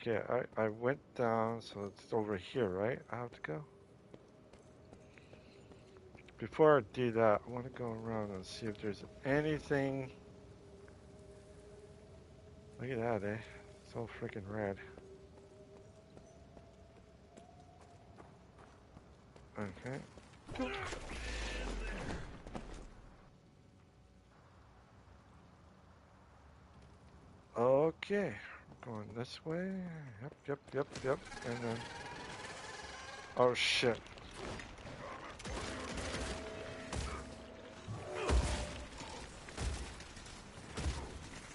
Okay, I went down, so it's over here, right? I have to go. Before I do that, I want to go around and see if there's anything. Look at that, eh? It's all freaking red. Okay. Okay. Going this way. Yep. And then. Oh shit.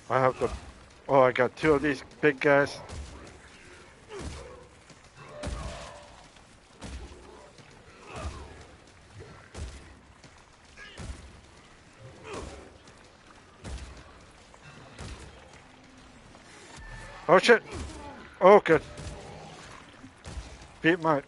I have to. Oh, I got two of these big guys. Oh shit. Oh, good. Beat mine.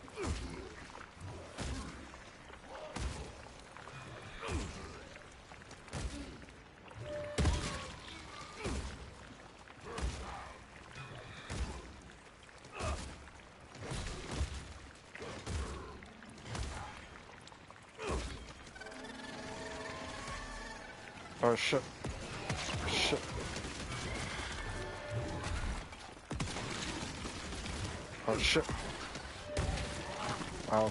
Oh shit. Shit. Oh shit. Ow.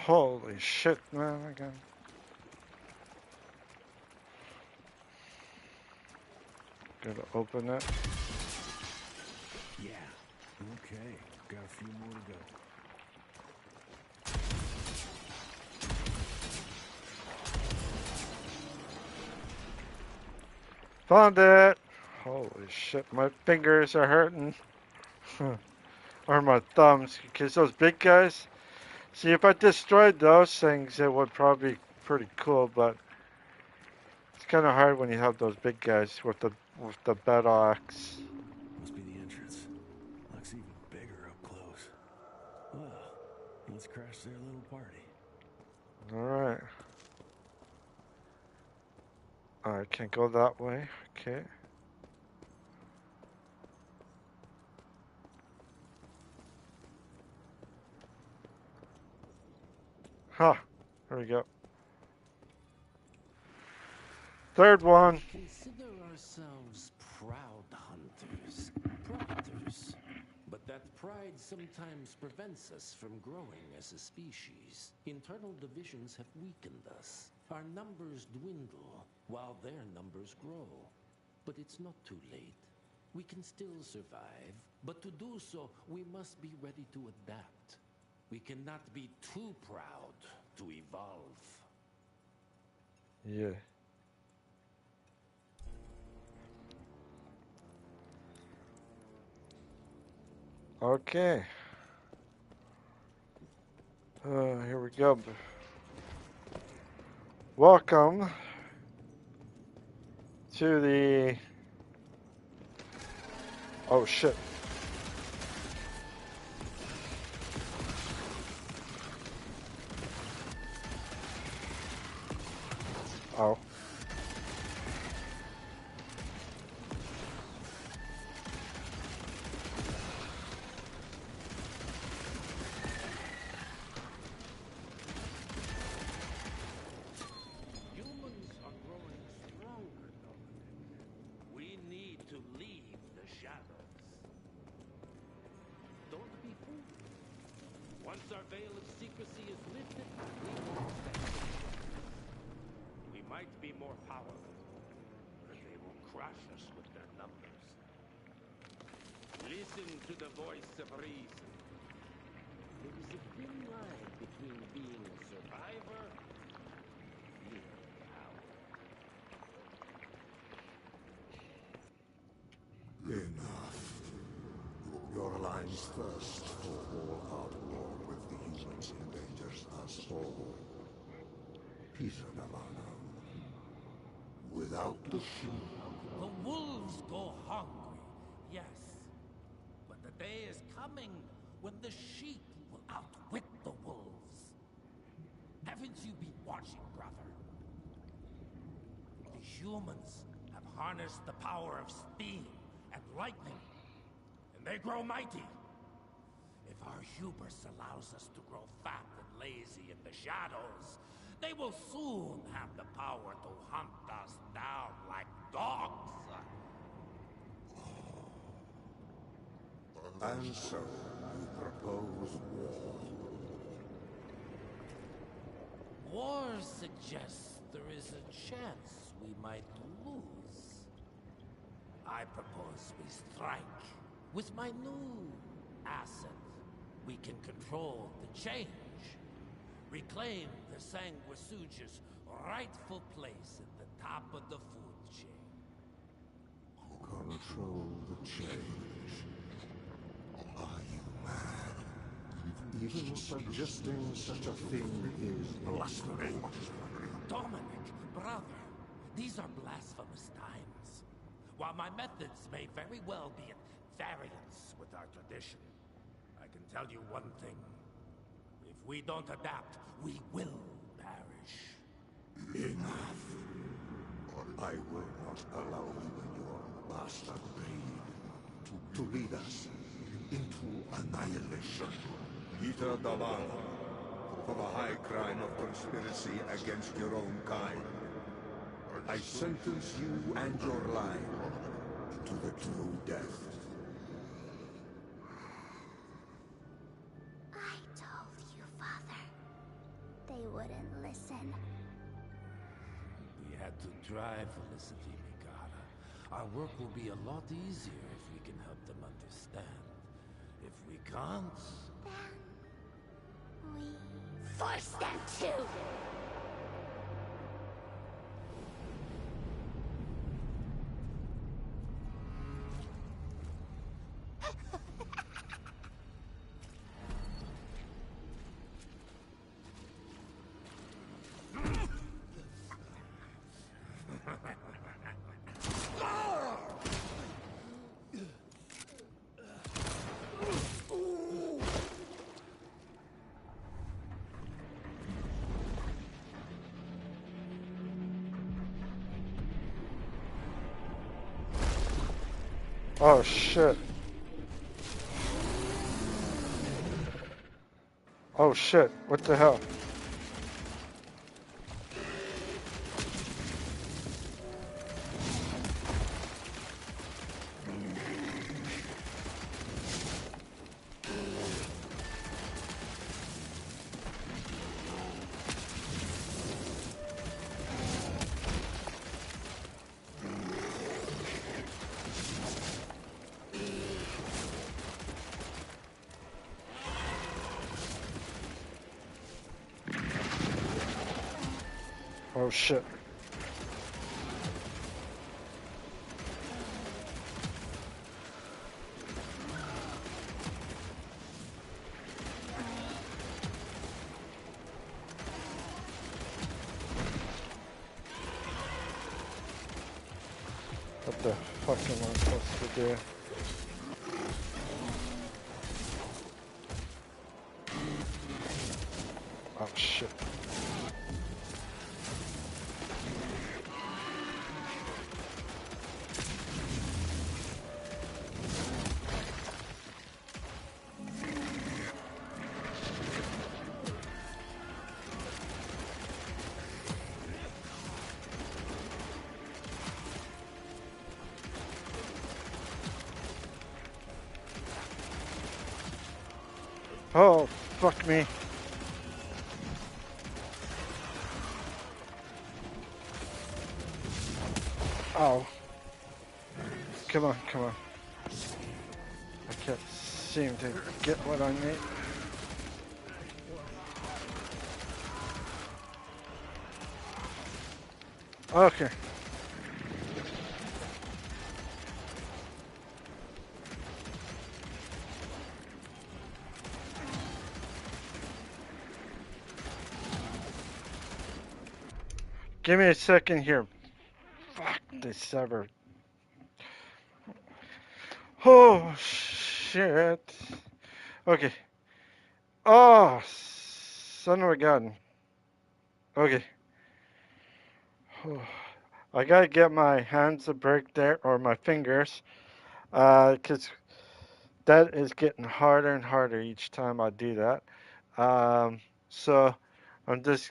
Holy shit, man. I gotta open it. Yeah. Okay, got a few more to go. Found it! Holy shit, my fingers are hurting. Or my thumbs, because those big guys. See, if I destroyed those things, it would probably be pretty cool, but it's kind of hard when you have those big guys with the battle axe. Must be the entrance. Looks even bigger up close. Well, let's crash their little party. Alright. I can't go that way. Okay. Huh. There we go. Third one. Consider ourselves proud hunters, predators. But that pride sometimes prevents us from growing as a species. Internal divisions have weakened us. Our numbers dwindle while their numbers grow. But it's not too late. We can still survive, but to do so, we must be ready to adapt. We cannot be too proud to evolve. Yeah. Okay. Here we go. Welcome to the... Oh shit. Oh. Humans are growing stronger, Dominic. We need to leave the shadows. Don't be fooled. Once our veil of secrecy is lifted, we won't stand. We might be more powerful, but they will crush us with their numbers. Listen to the voice of reason. There is a thin line between being a survivor and being a coward. Enough. Your alliance thirst for all-out war with the humans endangers us all. Peter Navarro. Without the sheep. The wolves go hungry, yes. But the day is coming when the sheep will outwit the wolves. Haven't you been watching, brother? The humans have harnessed the power of steam and lightning, and they grow mighty. If our hubris allows us to grow fat and lazy in the shadows, they will soon have the power to hunt us down like dogs. And so, you propose war. War suggests there is a chance we might lose. I propose we strike. With my new asset, we can control the change. Reclaim the Sanguisuja's rightful place at the top of the food chain. Control the change. Are you mad? Even suggesting such a thing is blasphemy. Dominic, brother, these are blasphemous times. While my methods may very well be at variance with our tradition, I can tell you one thing. If we don't adapt, we will perish. Enough. I will not allow you and your bastard breed to lead us into annihilation. Peter Navarro, for the high crime of conspiracy against your own kind, I sentence you and your line to the true death. I told you, Father. They wouldn't listen. We had to try, Felicity Mikata. Our work will be a lot easier if we can help them understand. If we can't, Then we force them to! Oh shit. Oh shit, what the hell? Oh shit. What the fuck am I supposed to do? Oh shit. Oh, fuck me. Oh. Come on, come on. I can't seem to get what I need. Okay. Give me a second here. Fuck, they severed. Oh, shit. Okay. Oh, son of a gun. Okay. I gotta get my hands a break there, or my fingers, because that is getting harder and harder each time I do that. So I'm just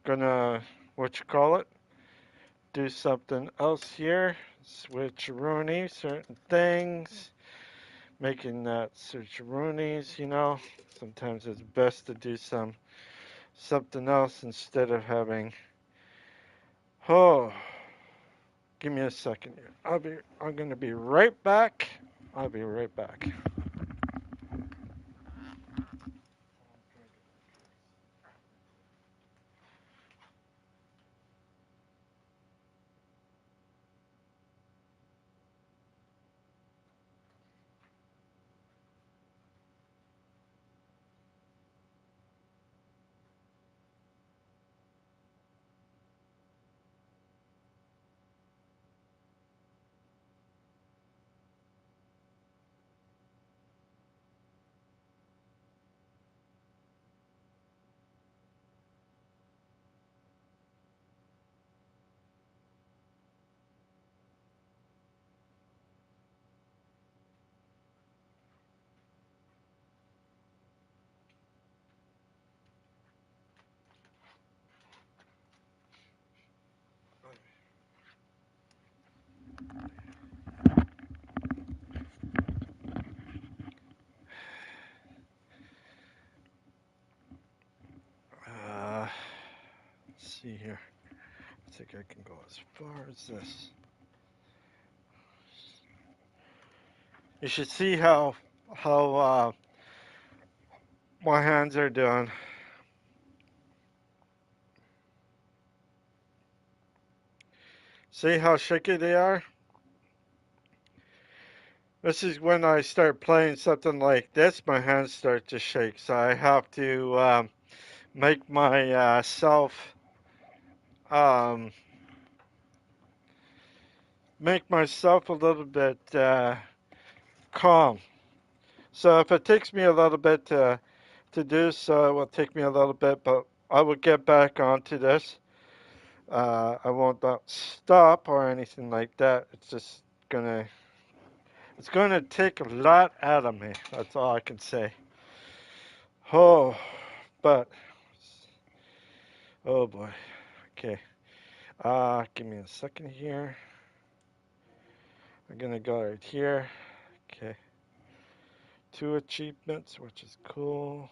gonna, what you call it, do something else here. Switch Rooney, certain things, making that switch Roonies, you know. Sometimes it's best to do something else instead of having, oh, give me a second here. I'm gonna be right back. I'll be right back. Let's see here. I think I can go as far as this. You should see how how my hands are doing. See how shaky they are? This is when I start playing something like this, my hands start to shake. So I have to make myself um, make myself a little bit calm. So if it takes me a little bit to do so, it will take me a little bit, but I will get back onto this. I won't stop or anything like that. Gonna, it's gonna take a lot out of me. That's all I can say. Oh, but, oh boy. Okay. Give me a second here. I'm gonna go right here. Okay. 2 achievements, which is cool.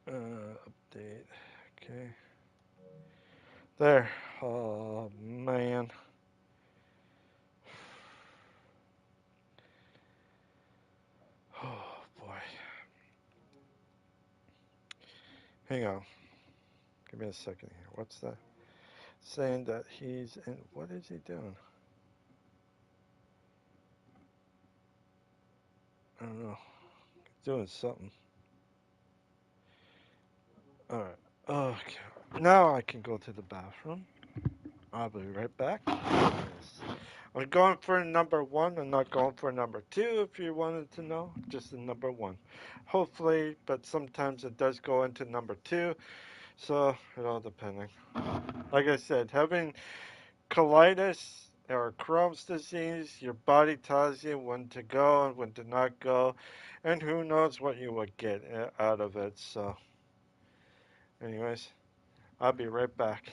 Update. Okay. There. Oh man. Oh boy. Hang on. Give me a second here. What's that? Saying that he's in. What is he doing? I don't know. He's doing something. Alright. Okay. Now I can go to the bathroom. I'll be right back. Yes. I'm going for number one. I'm not going for number two, if you wanted to know. Just the number one. Hopefully, but sometimes it does go into number two. So, it all depending. Like I said, having colitis or Crohn's disease, your body tells you when to go and when to not go. And who knows what you would get out of it. So, anyways, I'll be right back.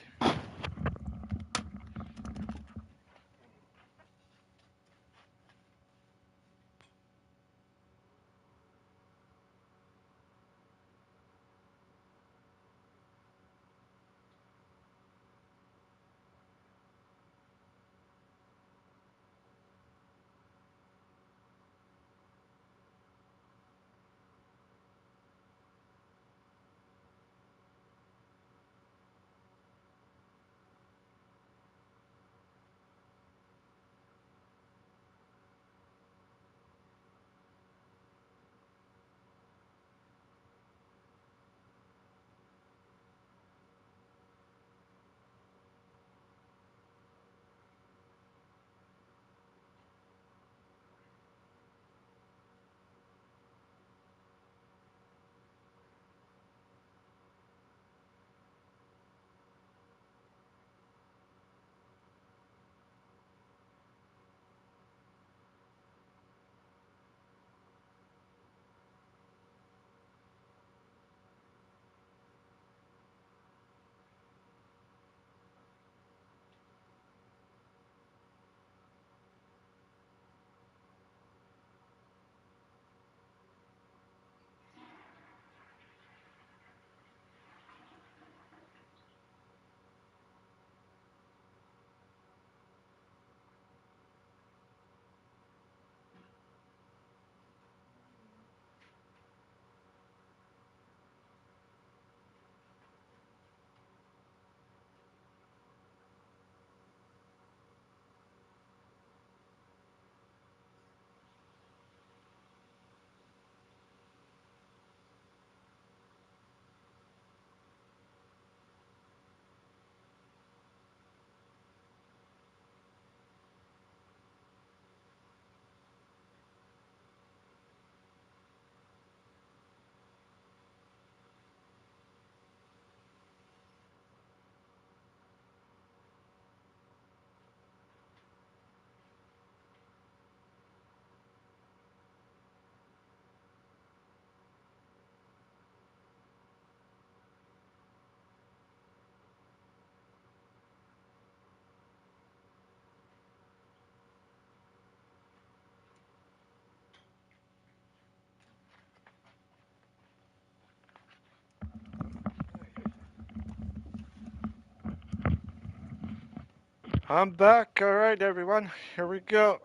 I'm back. All right, everyone. Here we go.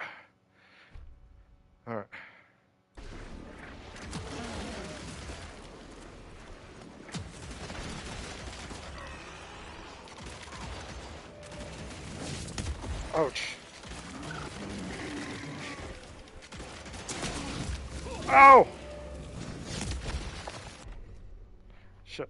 Alright. Ouch. Ow! Shit.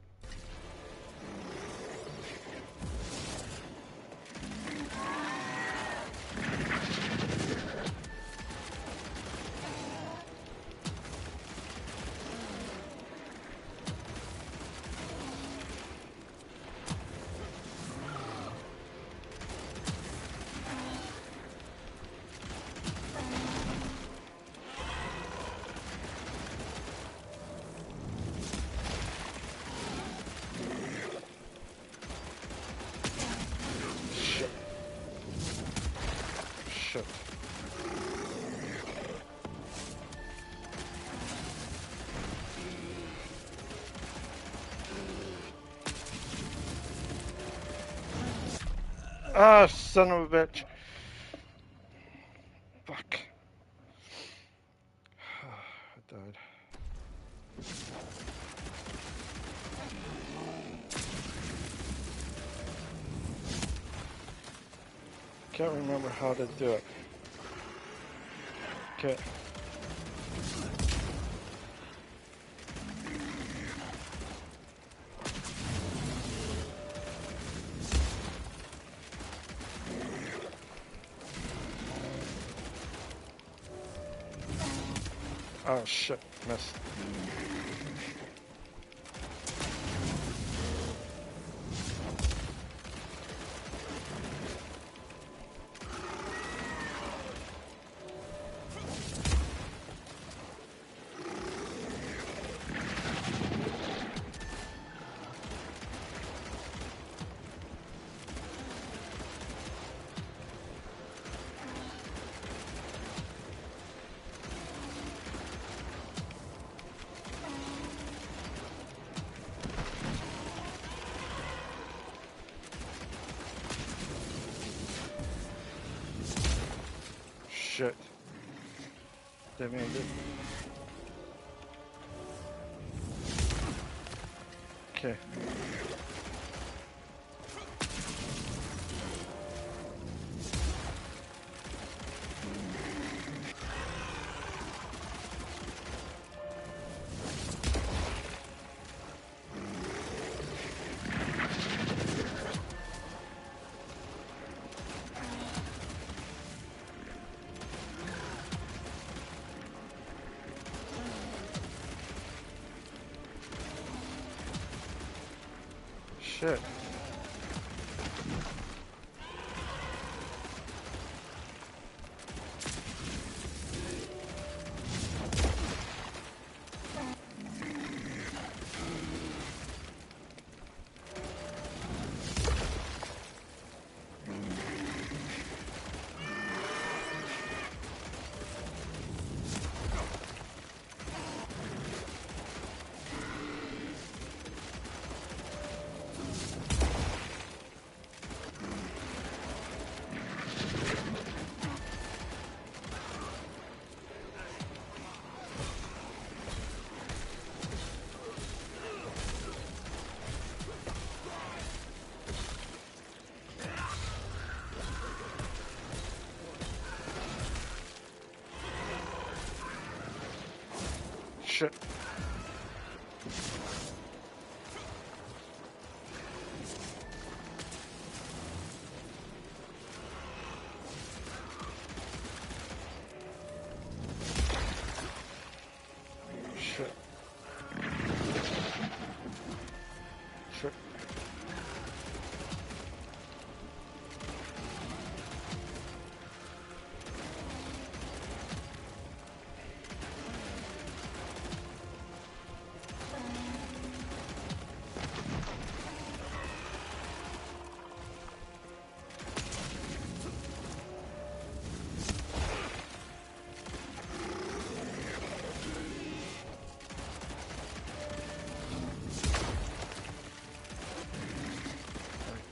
Shit. Shit. Ah, son of a bitch. Fuck. I died. Can't remember how to do it. Okay. Oh shit, missed. Shit. Didn't mean to. Okay. Shit. Shit. Shit. Shit.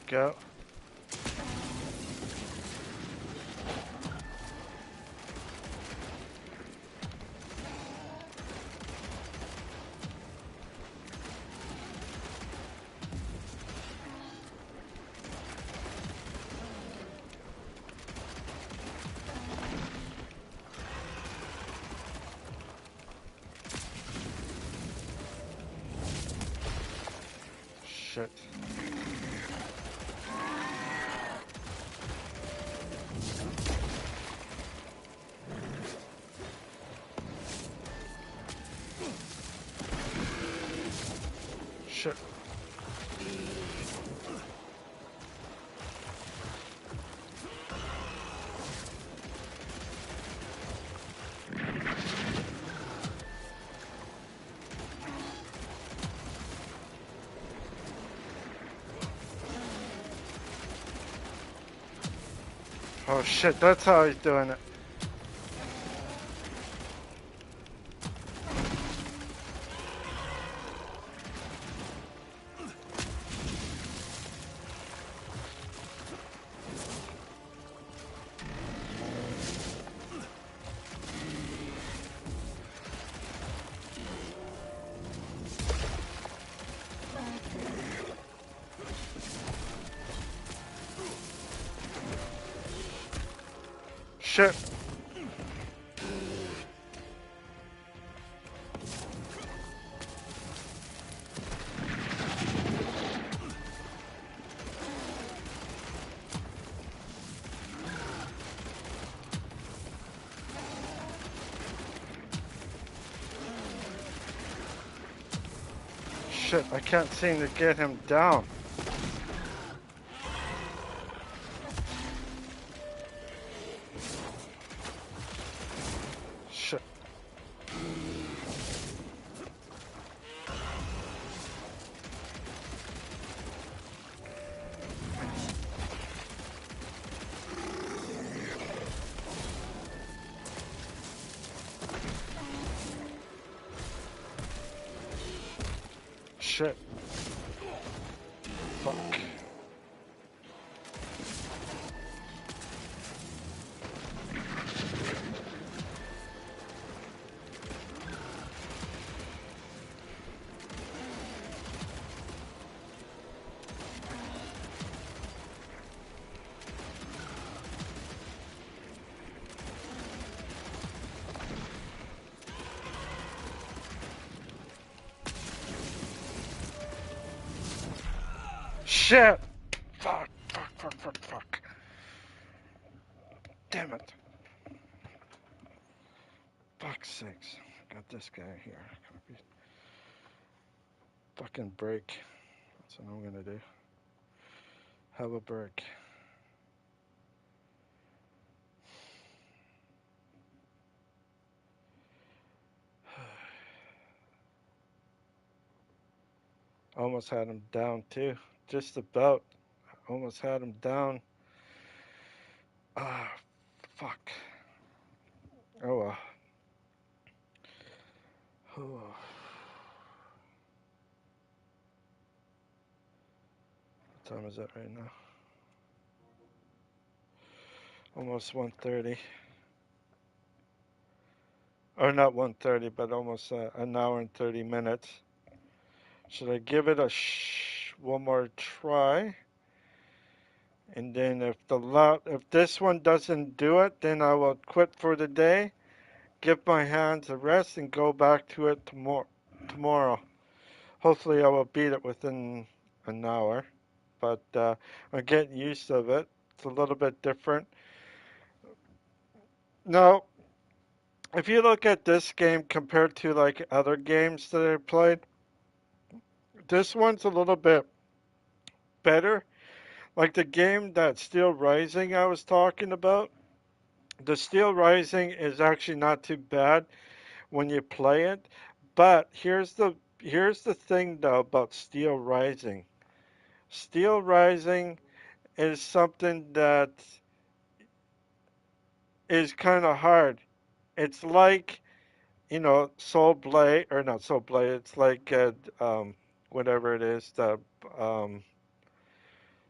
Go. shit. Shit. Oh shit, that's how he's doing it. Shit. Shit, I can't seem to get him down. Shit. Shit. Fuck. Shit! Fuck, fuck, fuck, fuck, fuck. Damn it. Fuck's sakes. Got this guy here. Fucking break. That's what I'm gonna do. Have a break. Almost had him down too. Just about. Almost had him down. Ah, fuck. Oh well. Oh. What time is it right now? Almost 1:30. Or not 1:30, but almost an hour and 30 minutes. Should I give it a one more try? And then if this one doesn't do it, then I will quit for the day, give my hands a rest, and go back to it tomorrow. Hopefully I will beat it within an hour. But I'm getting used to it. It's a little bit different. Now, if you look at this game compared to like other games that I played, this one's a little bit better. Like the game that Steel Rising I was talking about, the Steel Rising is actually not too bad when you play it. But here's the thing though about Steel Rising. Steel Rising is something that is kind of hard. It's like, Soul Blade, or not Soul Blade, it's like whatever it is, the um,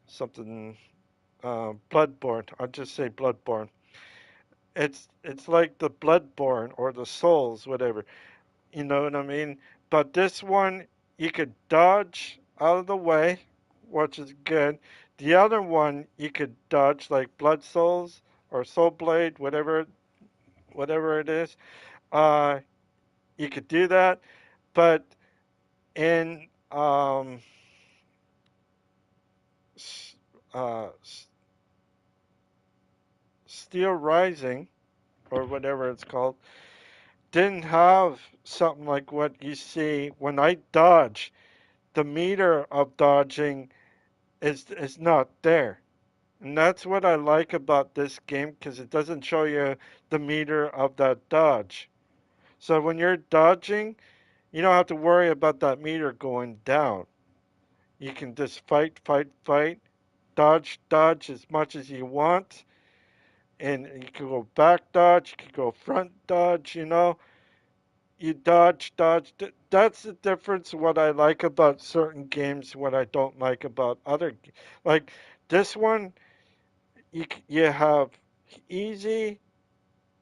something Bloodborne. I'll just say Bloodborne. It's like the Bloodborne or the Souls, whatever. You know what I mean? But this one, you could dodge out of the way, which is good. The other one, you could dodge like Blood Souls or Soul Blade, whatever it is. Uh, you could do that, but in uh, Steel Rising or whatever it's called didn't have something like what you see when I dodge. The meter of dodging is not there. And that's what I like about this game because it doesn't show you the meter of that dodge. So when you're dodging, you don't have to worry about that meter going down. You can just fight, fight, fight, dodge, dodge as much as you want. And you can go back dodge, you can go front dodge, you know. You dodge, dodge. That's the difference. What I like about certain games, what I don't like about other. Like this one, you have easy.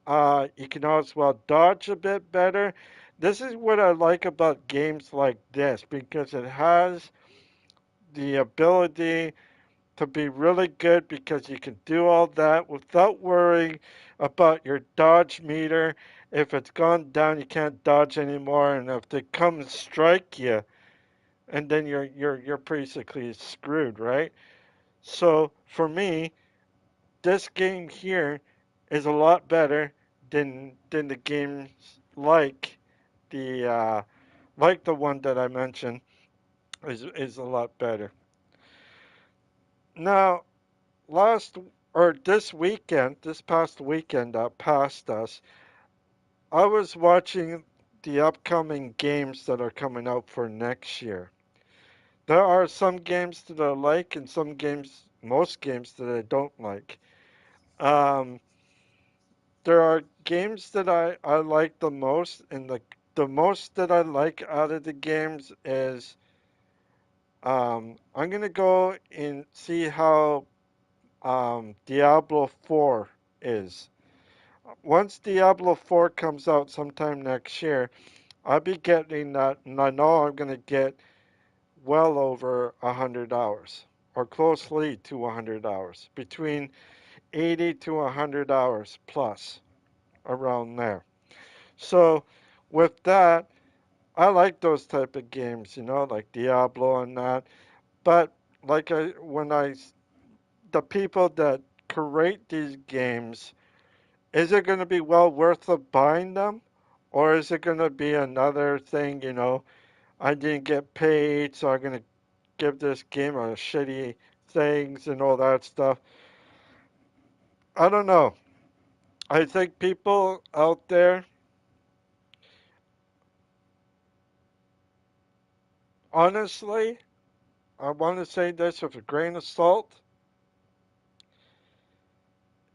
You can also dodge a bit better. This is what I like about games like this because it has the ability to be really good because you can do all that without worrying about your dodge meter. If it's gone down, you can't dodge anymore, and if they come and strike you, and then you're basically screwed, right? So for me, this game here is a lot better than the games like the one that I mentioned is a lot better. Now, last or this past weekend that passed us, I was watching the upcoming games that are coming out for next year. There are some games that I like and most games that I don't like. Um, there are games that I like the most, and the most that I like out of the games is I'm gonna go and see how Diablo 4 is. Once Diablo 4 comes out sometime next year, I'll be getting that, and I know I'm gonna get well over 100 hours, or closely to 100 hours, between 80 to 100 hours plus, around there. So with that, I like those type of games, like Diablo and that. But like the people that create these games, is it going to be well worth of buying them? Or is it going to be another thing, I didn't get paid, so I'm going to give this game a shitty things and all that stuff. I don't know. I think people out there, honestly, I want to say this with a grain of salt.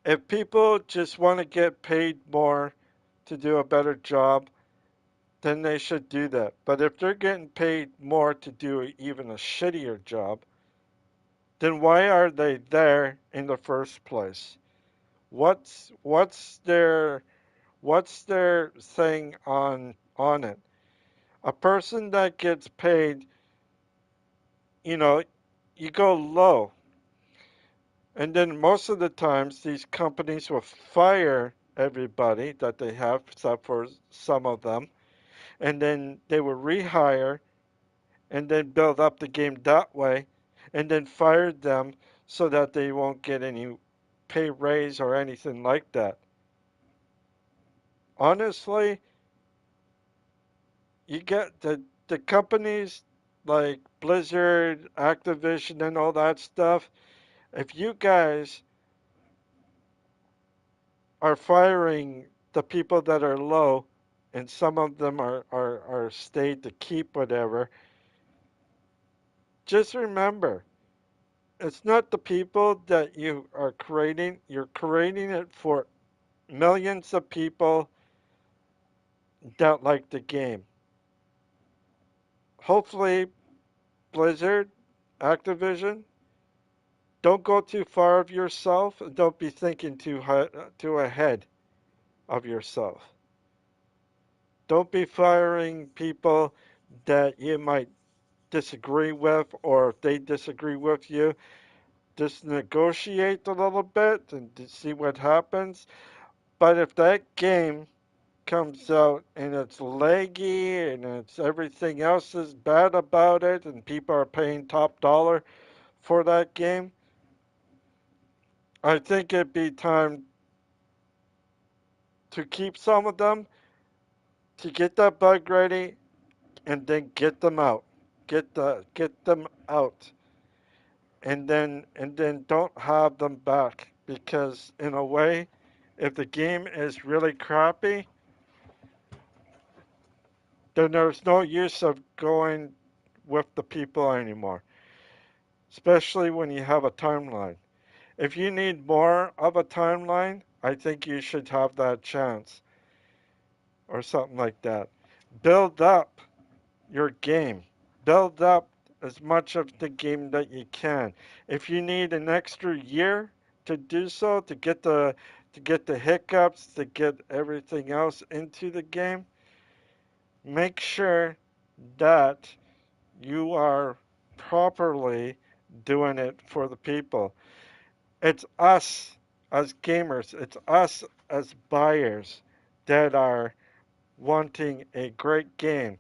If people just want to get paid more to do a better job, then they should do that. But if they're getting paid more to do even a shittier job, then why are they there in the first place? What's their thing on it? A person that gets paid, you know, you go low. And then most of the times these companies will fire everybody that they have, except for some of them, and then they will rehire and then build up the game that way, and then fire them so that they won't get any pay raise or anything like that. Honestly, you get the companies like Blizzard, Activision, and all that stuff. If you guys are firing the people that are low, and some of them are stayed to keep whatever, just remember, it's not the people that you are creating. You're creating it for millions of people that like the game. Hopefully, Blizzard, Activision, don't go too far of yourself and don't be thinking too ahead of yourself. Don't be firing people that you might disagree with, or if they disagree with you, just negotiate a little bit and see what happens. But if that game comes out and it's laggy and it's everything else is bad about it and people are paying top dollar for that game, I think it'd be time to keep some of them, to get that bug ready, and then get them out. Get them out, and then don't have them back because in a way, if the game is really crappy, then there's no use of going with the people anymore. Especially when you have a timeline. If you need more of a timeline, I think you should have that chance or something like that. Build up your game. Build up as much of the game that you can. If you need an extra year to do so, to get the hiccups, to get everything else into the game, make sure that you are properly doing it for the people. It's us as gamers, it's us as buyers that are wanting a great game.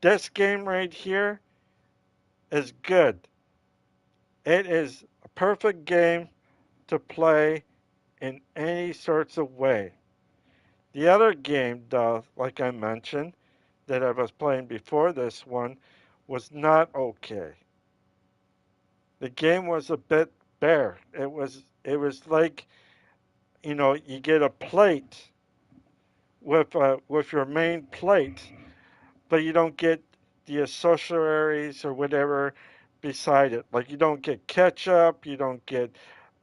This game right here is good. It is a perfect game to play in any sorts of way. The other game, though, like I mentioned, that I was playing before this one, was not okay. The game was a bit bare. It was like, you get a plate with your main plate, but you don't get the accessories or whatever beside it. Like you don't get ketchup, you don't get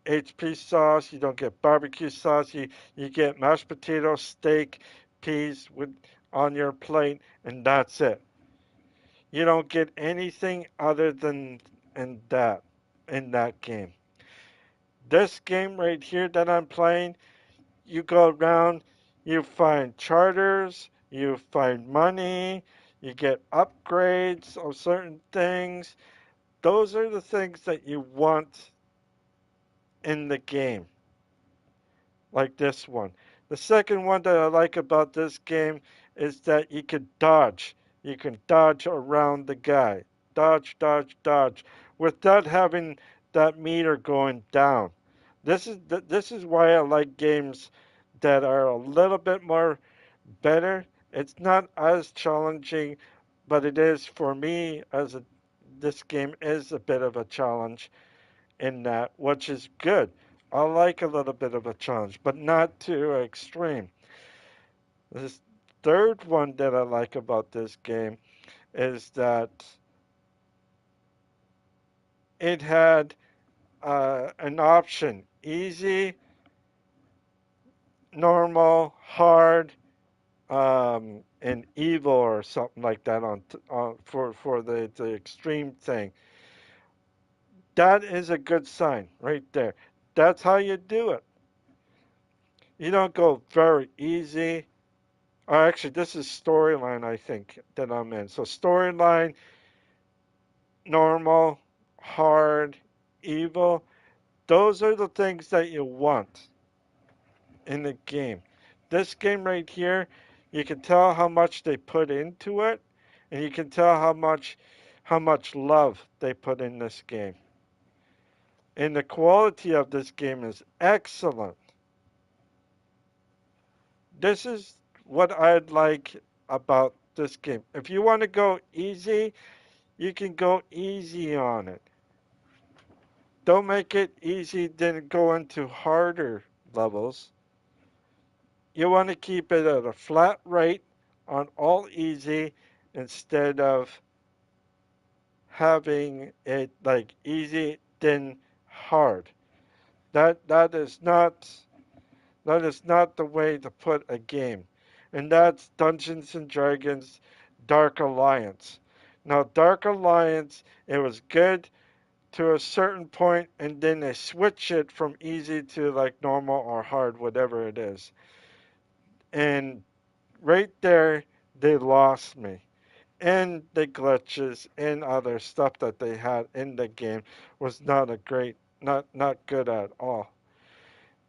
HP sauce, you don't get barbecue sauce, you get mashed potato, steak, peas with on your plate, and that's it. You don't get anything other than in that game. This game right here that I'm playing, you go around, you find charters, you find money, you get upgrades of certain things. Those are the things that you want in the game, like this one. The second one that I like about this game is that you can dodge. You can dodge around the guy. Dodge, dodge, dodge, without having that meter going down. This is why I like games that are a little bit more better. It's not as challenging, but it is for me this game is a bit of a challenge in that, which is good. I like a little bit of a challenge, but not too extreme. This third one that I like about this game is that it had an option: easy, normal, hard, and evil or something like that for the extreme thing. That is a good sign right there. That's how you do it. You don't go very easy. Actually, this is storyline, I think, that I'm in. So storyline, normal, hard, evil. Those are the things that you want in the game. This game right here, you can tell how much they put into it, and you can tell how much love they put in this game. And the quality of this game is excellent. This is what I'd like about this game. If you want to go easy, you can go easy on it. Don't make it easy, then go into harder levels. You want to keep it at a flat rate on all easy instead of having it like easy then hard. That is not the way to put a game. And that's Dungeons and Dragons Dark Alliance. Now Dark Alliance, it was good to a certain point, and then they switch it from easy to like normal or hard, whatever it is. And right there, they lost me. And the glitches and other stuff that they had in the game was not good at all.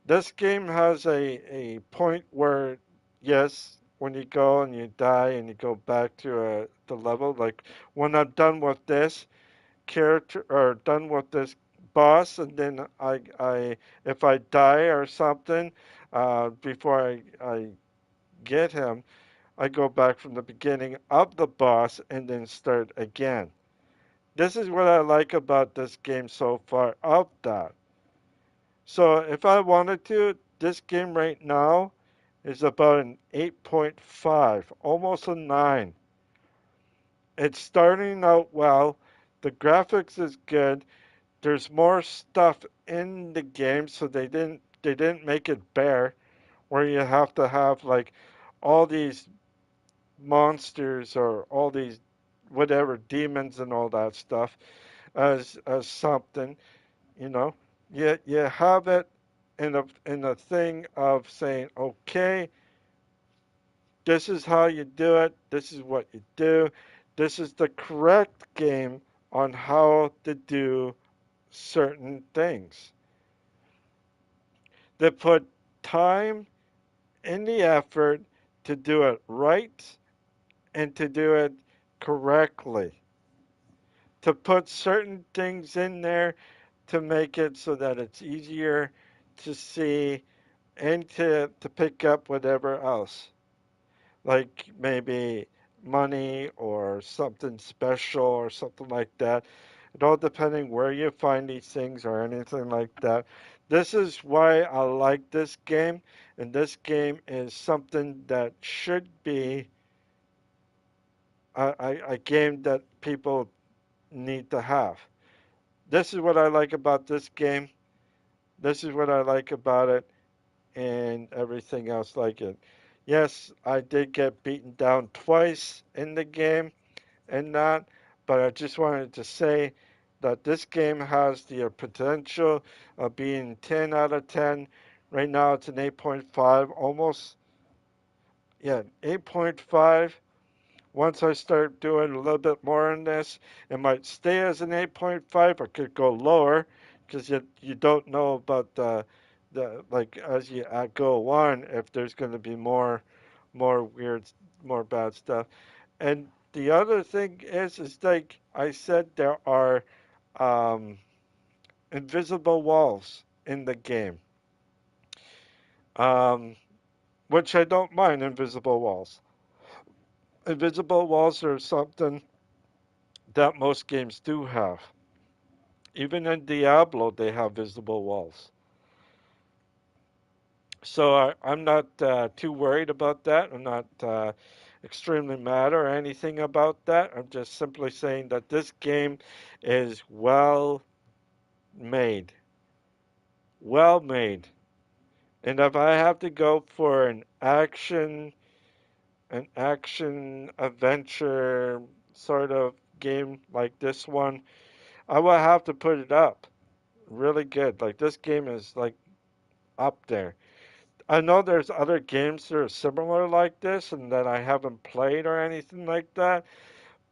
This game has a point where, yes, when you go and you die and you go back to the level, like when I'm done with this character or done with this boss, and then if I die or something, before I get him, I go back from the beginning of the boss and then start again. This is what I like about this game so far of that. So if I wanted to, this game right now is about an 8.5, almost a 9. It's starting out well. The graphics is good. There's more stuff in the game, so they didn't make it bare where you have to have like all these monsters or all these whatever demons and all that stuff as something, you know. You have it in a thing of saying, okay, this is how you do it, this is what you do, this is the correct game on how to do certain things. They put time and the effort to do it right and to do it correctly. To put certain things in there to make it so that it's easier to see and to pick up whatever else. Like maybe money or something special or something like that. It all depending where you find these things or anything like that. This is why I like this game, and this game is something that should be a game that people need to have. This is what I like about this game. This is what I like about it, and everything else like it. Yes, I did get beaten down twice in the game and that, but I just wanted to say that this game has the potential of being 10 out of 10. Right now it's an 8.5, almost, yeah, 8.5. Once I start doing a little bit more on this, it might stay as an 8.5 or could go lower because you don't know about the like as you go on if there's going to be more weird, more bad stuff. And the other thing is like I said, there are um, invisible walls in the game, um, which I don't mind invisible walls. Invisible walls are something that most games do have. Even in Diablo, they have visible walls. So I'm not too worried about that. I'm not extremely mad or anything about that. I'm just simply saying that this game is well made. Well made. And if I have to go for an action adventure sort of game like this one, I will have to put it up. Really good. Like this game is like up there. I know there's other games that are similar like this and that I haven't played or anything like that,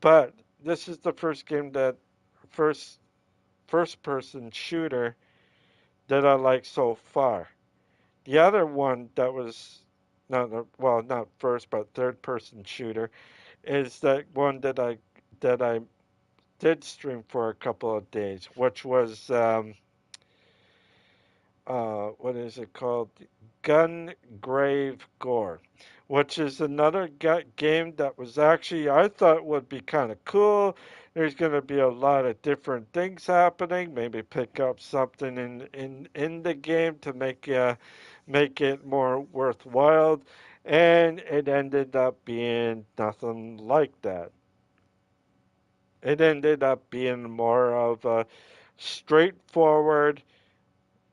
but this is the first game that first first person shooter that I like so far. The other one that was well, not first but third person shooter is that one that I did stream for a couple of days, which was what is it called? Gungrave Gore, which is another game that was actually I thought would be kind of cool. There's going to be a lot of different things happening. Maybe pick up something in the game to make it more worthwhile, and it ended up being nothing like that. It ended up being more of a straightforward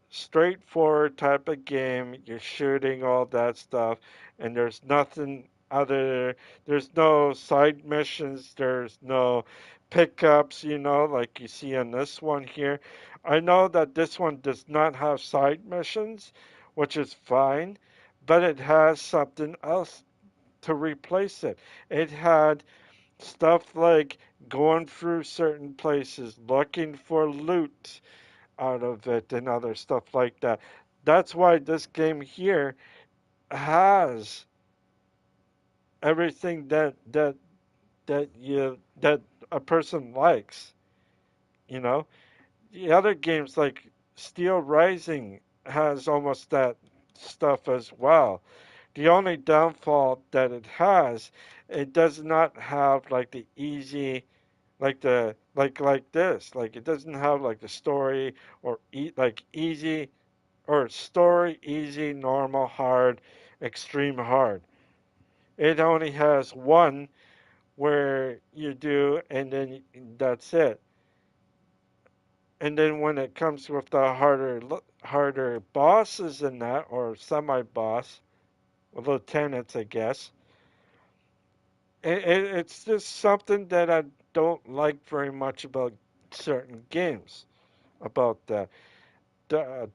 straightforward type of game. You're shooting all that stuff, and there's nothing other. There's no side missions. There's no pickups. Like you see on this one here. I know that this one does not have side missions, which is fine, but it has something else to replace it. It had stuff like going through certain places, looking for loot out of it and other stuff like that. That's why this game here has everything that a person likes, you know. the other games like Steel Rising has almost that stuff as well. The only downfall that it has, it does not have like the easy, like this. Like it doesn't have like the story or like easy or story, easy, normal, hard, extreme hard. It only has one where you do, and then that's it. And then when it comes with the harder bosses in that, or semi-boss, lieutenants, I guess, it's just something that I don't like very much about certain games. About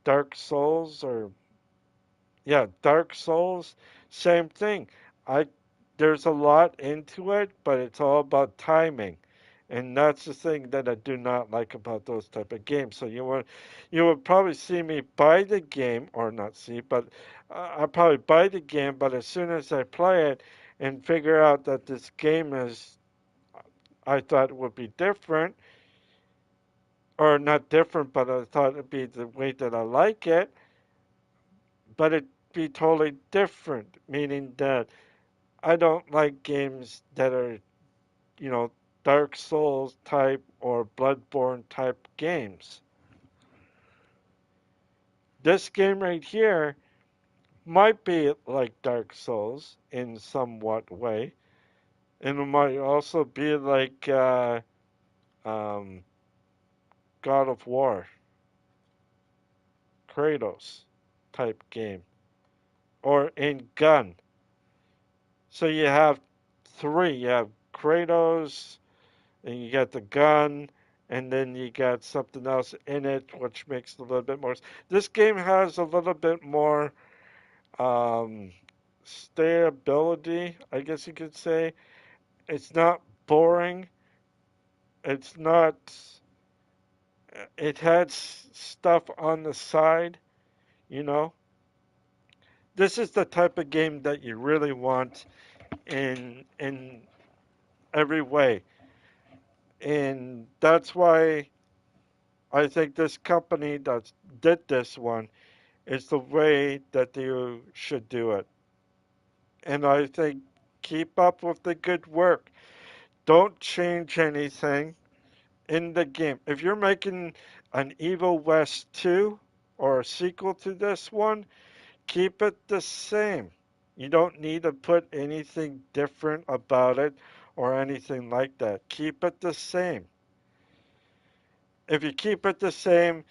Dark Souls, or yeah, Dark Souls, same thing. I There's a lot into it, but it's all about timing. And that's the thing that I do not like about those type of games. So you would probably see me buy the game, or not see, but I'll probably buy the game. But as soon as I play it and figure out that this game is, I thought it would be different, or not different, but I thought it'd be the way that I like it, but it'd be totally different, meaning that I don't like games that are, you know, Dark Souls type or Bloodborne type games. This game right here might be like Dark Souls in somewhat way, and it might also be like um, God of War, Kratos type game, or in Gun. So you have three. You have Kratos, and you got the gun, and then you got something else in it, which makes it a little bit more. This game has a little bit more um, stability, I guess you could say. It's not boring. It's not. It had stuff on the side, you know. This is the type of game that you really want in every way, and that's why I think this company that did this one is the way that you should do it. And I think keep up with the good work. Don't change anything in the game. If you're making an Evil West 2 or a sequel to this one, keep it the same. You don't need to put anything different about it or anything like that. Keep it the same. If you keep it the same,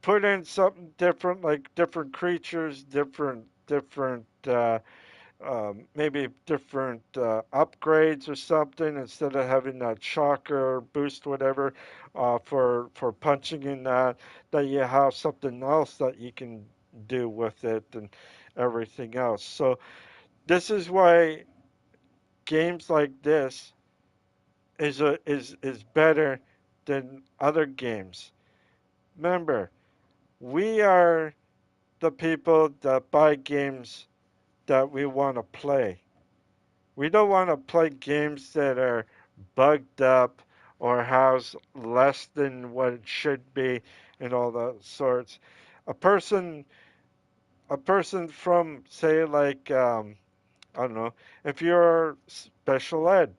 put in something different, like different creatures, maybe different upgrades or something, instead of having that shocker or boost, whatever, for punching in that you have something else that you can do with it and everything else. So this is why games like this is better than other games. Remember, we are the people that buy games that we want to play. We don't want to play games that are bugged up or has less than what it should be and all those sorts. A person, a person from, say, like, I don't know, if you're special ed,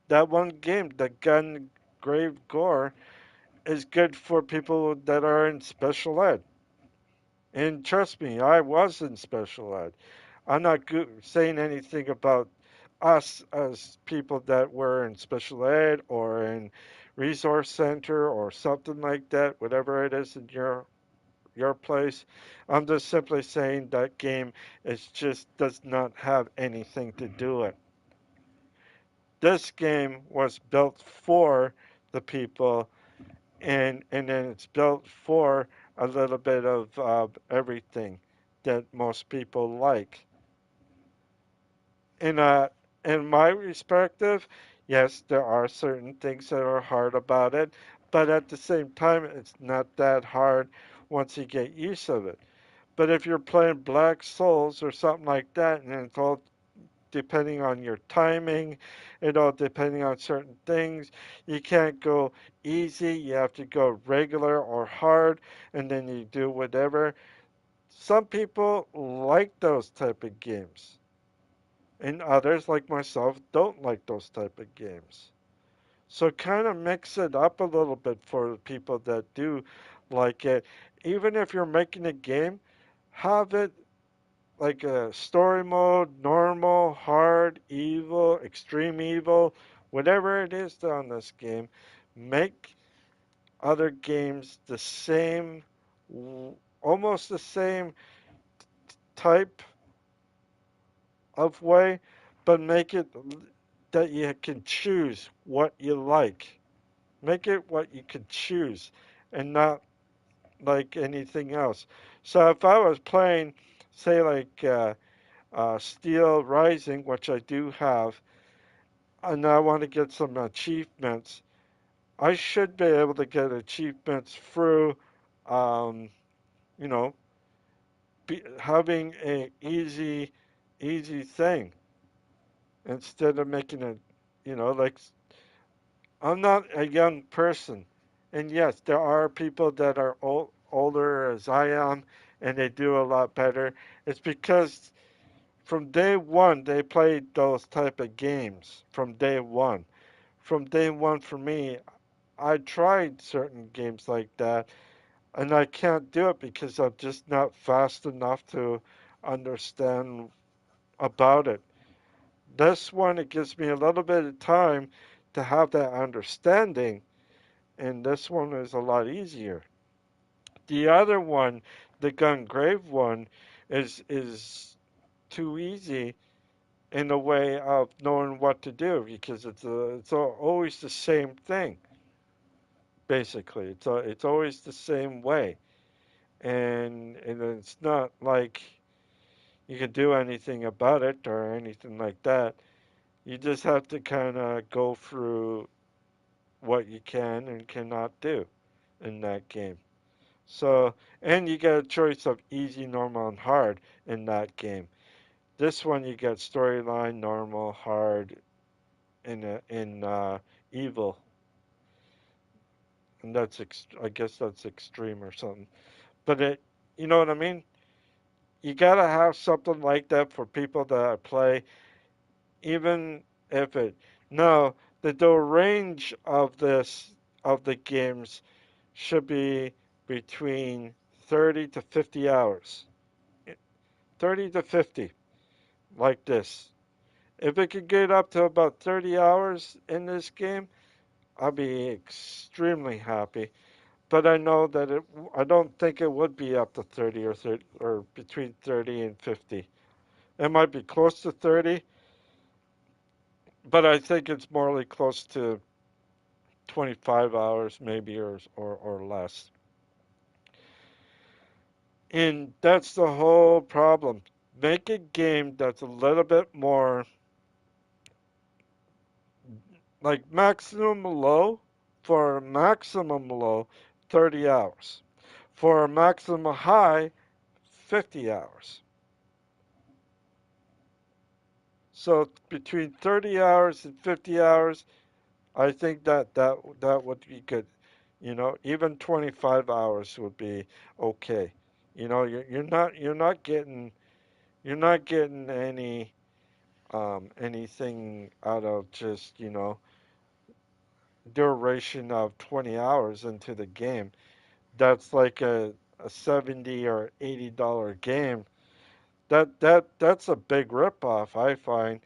that one game, the Gun Grave Gore, is good for people that are in special ed. And trust me, I was in special ed. I'm not saying anything about us as people that were in special ed or in resource center or something like that, whatever it is in your place. I'm just simply saying that game is just does not have anything to do it. This game was built for the people, and then it's built for a little bit of everything that most people like. In in my perspective, yes, there are certain things that are hard about it, but at the same time, it's not that hard once you get used of it. But if you're playing Black Souls or something like that, and it's all depending on your timing, depending on certain things. You can't go easy, you have to go regular or hard, and then you do whatever. Some people like those type of games, and others, like myself, don't like those type of games. So kind of mix it up a little bit for people that do like it. Even if you're making a game, have it like a story mode, normal, hard, evil, extreme evil, whatever it is on this game. Make other games the same, almost the same type of way, but make it that you can choose what you like. Make it what you can choose and not like anything else. So if I was playing, say, like Steel Rising, which I do have, and I want to get some achievements, I should be able to get achievements through, um, you know, having a easy thing instead of making it, like I'm not a young person. And yes, there are people that are older as I am and they do a lot better. It's because from day one they played those type of games from day one. From day one for me, I tried certain games like that and I can't do it because I'm just not fast enough to understand about it. This one, it gives me a little bit of time to have that understanding, and this one is a lot easier. The other one, the Gungrave one, is too easy in a way of knowing what to do because it's always the same thing. Basically, it's always the same way, and it's not like you can do anything about it or anything like that. You just have to kind of go through what you can and cannot do in that game. So, and you get a choice of easy, normal, and hard in that game. This one you get storyline, normal, hard, in evil, and I guess that's extreme or something. But you know what I mean? You gotta have something like that for people that play, even if it. No, the range of the games should be between 30 to 50 hours. 30 to 50, like this. If it could get up to about 30 hours in this game, I'll be extremely happy. But I know that I don't think it would be up to 30 or 30 or between 30 and 50. It might be close to 30, but I think it's more like close to 25 hours maybe or less. And that's the whole problem. Make a game that's a little bit more like maximum low, for a maximum low, 30 hours. For a maximum high, 50 hours. So between 30 hours and 50 hours, I think that would be good. Even 25 hours would be okay. You're not getting anything out of just, duration of 20 hours into the game. That's like a 70 or $80 game. That's a big ripoff, I find.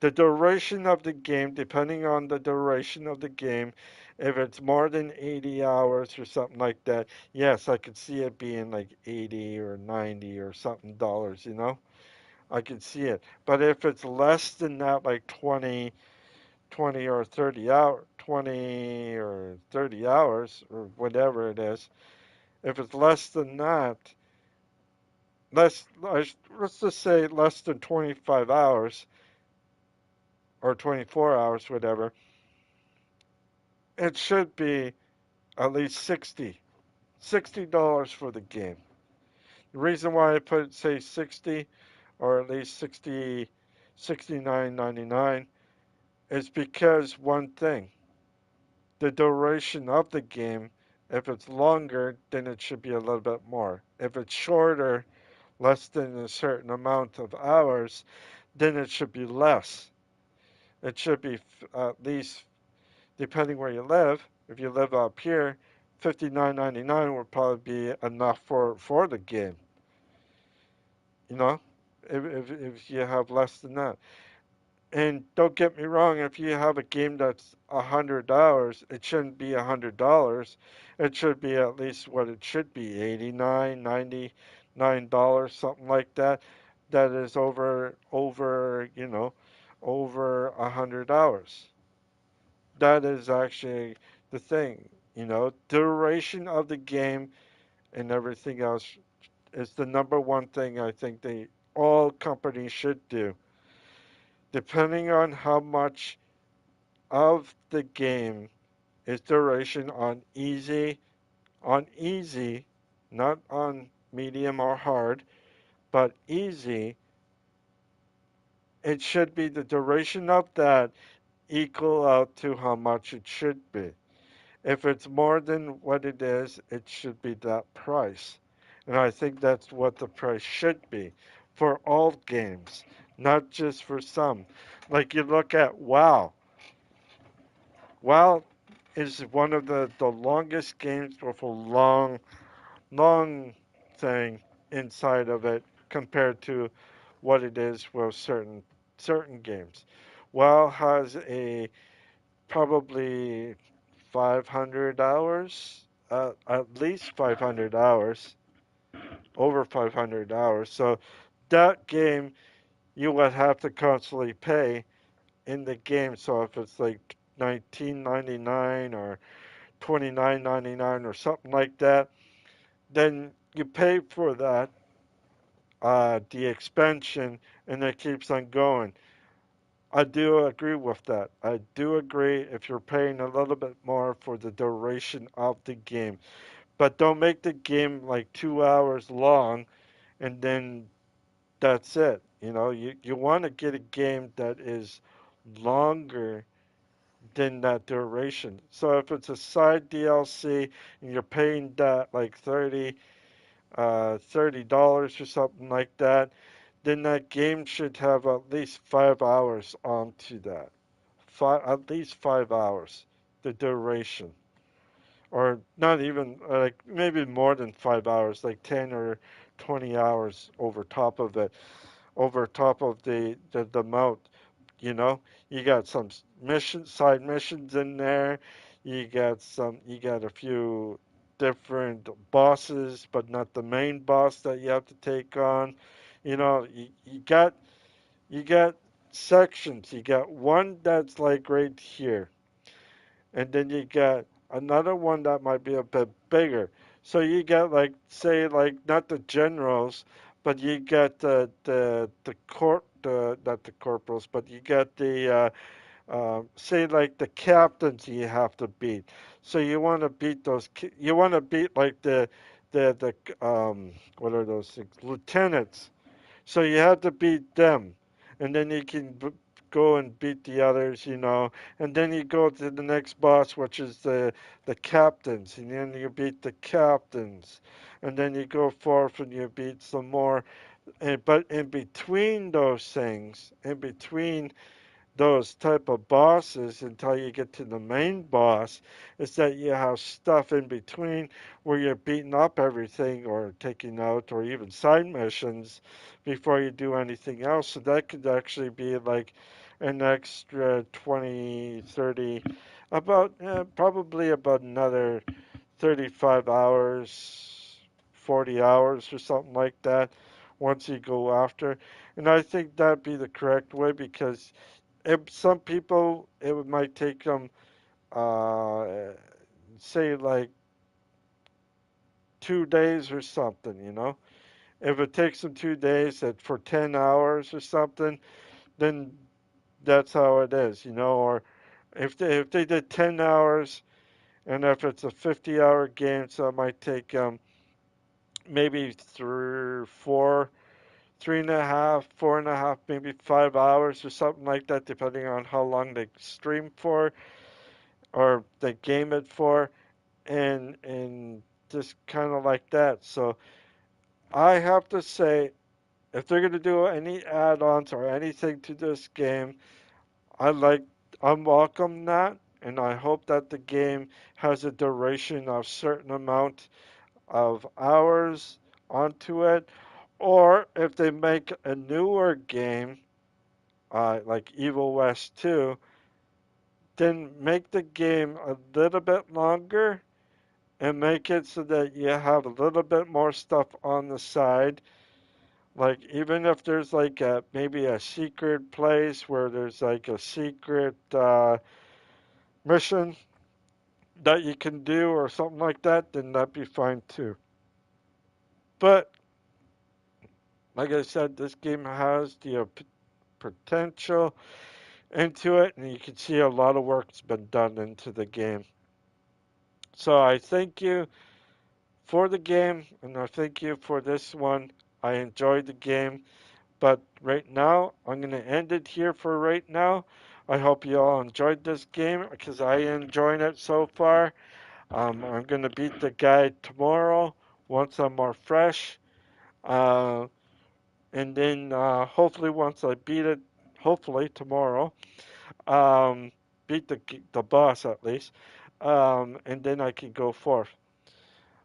The duration of the game, depending on the duration of the game, if it's more than 80 hours or something like that, yes, I could see it being like 80 or 90 or something dollars. I could see it. But if it's less than that, like 20 or 20 or 30 hours or whatever it is, if it's less than that, let's just say less than 25 hours or 24 hours, whatever, it should be at least $60 for the game. The reason why I say 60 or at least $69.99 is because one thing, the duration of the game. If it's longer, then it should be a little bit more. If it's shorter, less than a certain amount of hours, then it should be less. It should be at least, depending where you live. If you live up here, $59.99 would probably be enough for the game. You know, if you have less than that. And don't get me wrong, if you have a game that's $100, it shouldn't be $100. It should be at least what it should be, 89, $99, something like that. That is over $100. That is actually the thing, duration of the game and everything else is the number one thing I think all companies should do. Depending on how much of the game is duration on easy, not on medium or hard, but easy, it should be the duration of that equal out to how much it should be. If it's more than what it is, it should be that price. And I think that's what the price should be for all games, not just for some. Like you look at WoW. WoW is one of the longest games with a long thing inside of it compared to what it is with certain games. WoW has a probably 500 hours, at least 500 hours, over 500 hours. So that game you would have to constantly pay in the game. So if it's like 19.99 or 29.99 or something like that, then you pay for that, the expansion, and it keeps on going. I do agree with that. I do agree if you're paying a little bit more for the duration of the game. But don't make the game like 2 hours long and then that's it. You want to get a game that is longer than that duration. So if it's a side DLC and you're paying that like $30 or something like that, then that game should have at least 5 hours onto that. At least 5 hours, the duration. Or not even, like maybe more than 5 hours, like 10 or 20 hours over top of the mount. You know, you got some side missions in there. You got a few different bosses, but not the main boss that you have to take on. You got sections. You got one that's like right here, and then you got another one that might be a bit bigger. So you got like say like not the generals, but you got the not the corporals, but you got the say like the captains you have to beat. So you want to beat those. You want to beat like the what are those things? Lieutenants. So you have to beat them, and then you can go and beat the others, and then you go to the next boss, which is the captains, and then you beat the captains, and then you go forth and you beat some more. But in between those things, in between those type of bosses until you get to the main boss is that you have stuff in between where you're beating up everything or taking out or even side missions before you do anything else. So that could actually be like an extra 20, 30, probably about another 35 hours, 40 hours or something like that once you go after. And I think that'd be the correct way because some people it might take them uh, say like 2 days or something. If it takes them 2 days for 10 hours or something, then that's how it is. Or if they did 10 hours and if it's a 50-hour game, so it might take maybe 3.5, 4.5, maybe 5 hours or something like that, depending on how long they stream for or they game it for, and just kind of like that. So I have to say, if they're going to do any add-ons or anything to this game, I like, I welcome that, and I hope that the game has a duration of certain amount of hours onto it, or if they make a newer game, like Evil West 2, then make the game a little bit longer and make it so that you have a little bit more stuff on the side. Like, even if there's like maybe a secret place where there's like a secret mission that you can do or something like that, then that'd be fine too. But like I said, this game has the potential into it, and you can see a lot of work's been done into the game. So I thank you for the game, and I thank you for this one. I enjoyed the game, but right now, I'm going to end it here for right now. I hope you all enjoyed this game, because I enjoyed it so far. I'm going to beat the guy tomorrow once I'm more fresh. And then hopefully once I beat it, hopefully tomorrow, um, beat the boss at least, and then I can go forth.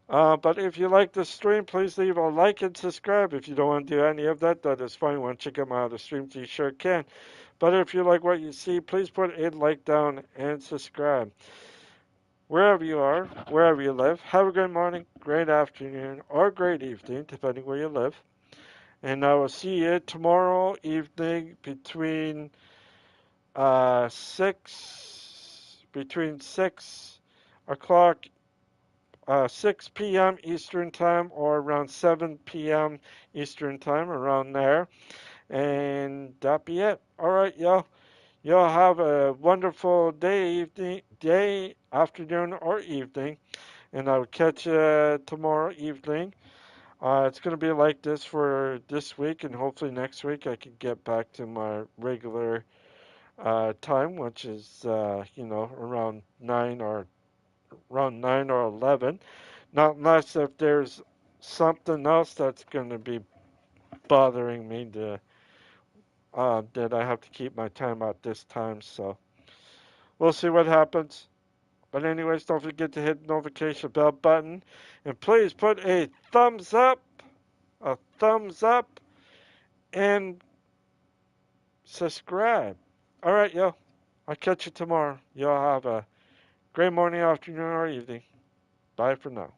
But if you like the stream, please leave a like and subscribe. If you don't want to do any of that, that is fine. Want to check out my other streams, you sure can. But if you like what you see, please put a like down and subscribe. Wherever you are, wherever you live, have a great morning, great afternoon, or great evening, depending where you live. And I will see you tomorrow evening between 6 o'clock 6 p.m. Eastern Time or around 7 p.m. Eastern Time, around there. And that be it. All right, y'all. Y'all have a wonderful day, afternoon, or evening. And I will catch you tomorrow evening. It's going to be like this for this week, and hopefully next week I can get back to my regular time, which is, around 9 or 11. Not unless if there's something else that's going to be bothering me that I have to keep my time at this time. So we'll see what happens. But anyways, don't forget to hit the notification bell button. And please put a thumbs up, and subscribe. All right, yo. I'll catch you tomorrow. Y'all have a great morning, afternoon, or evening. Bye for now.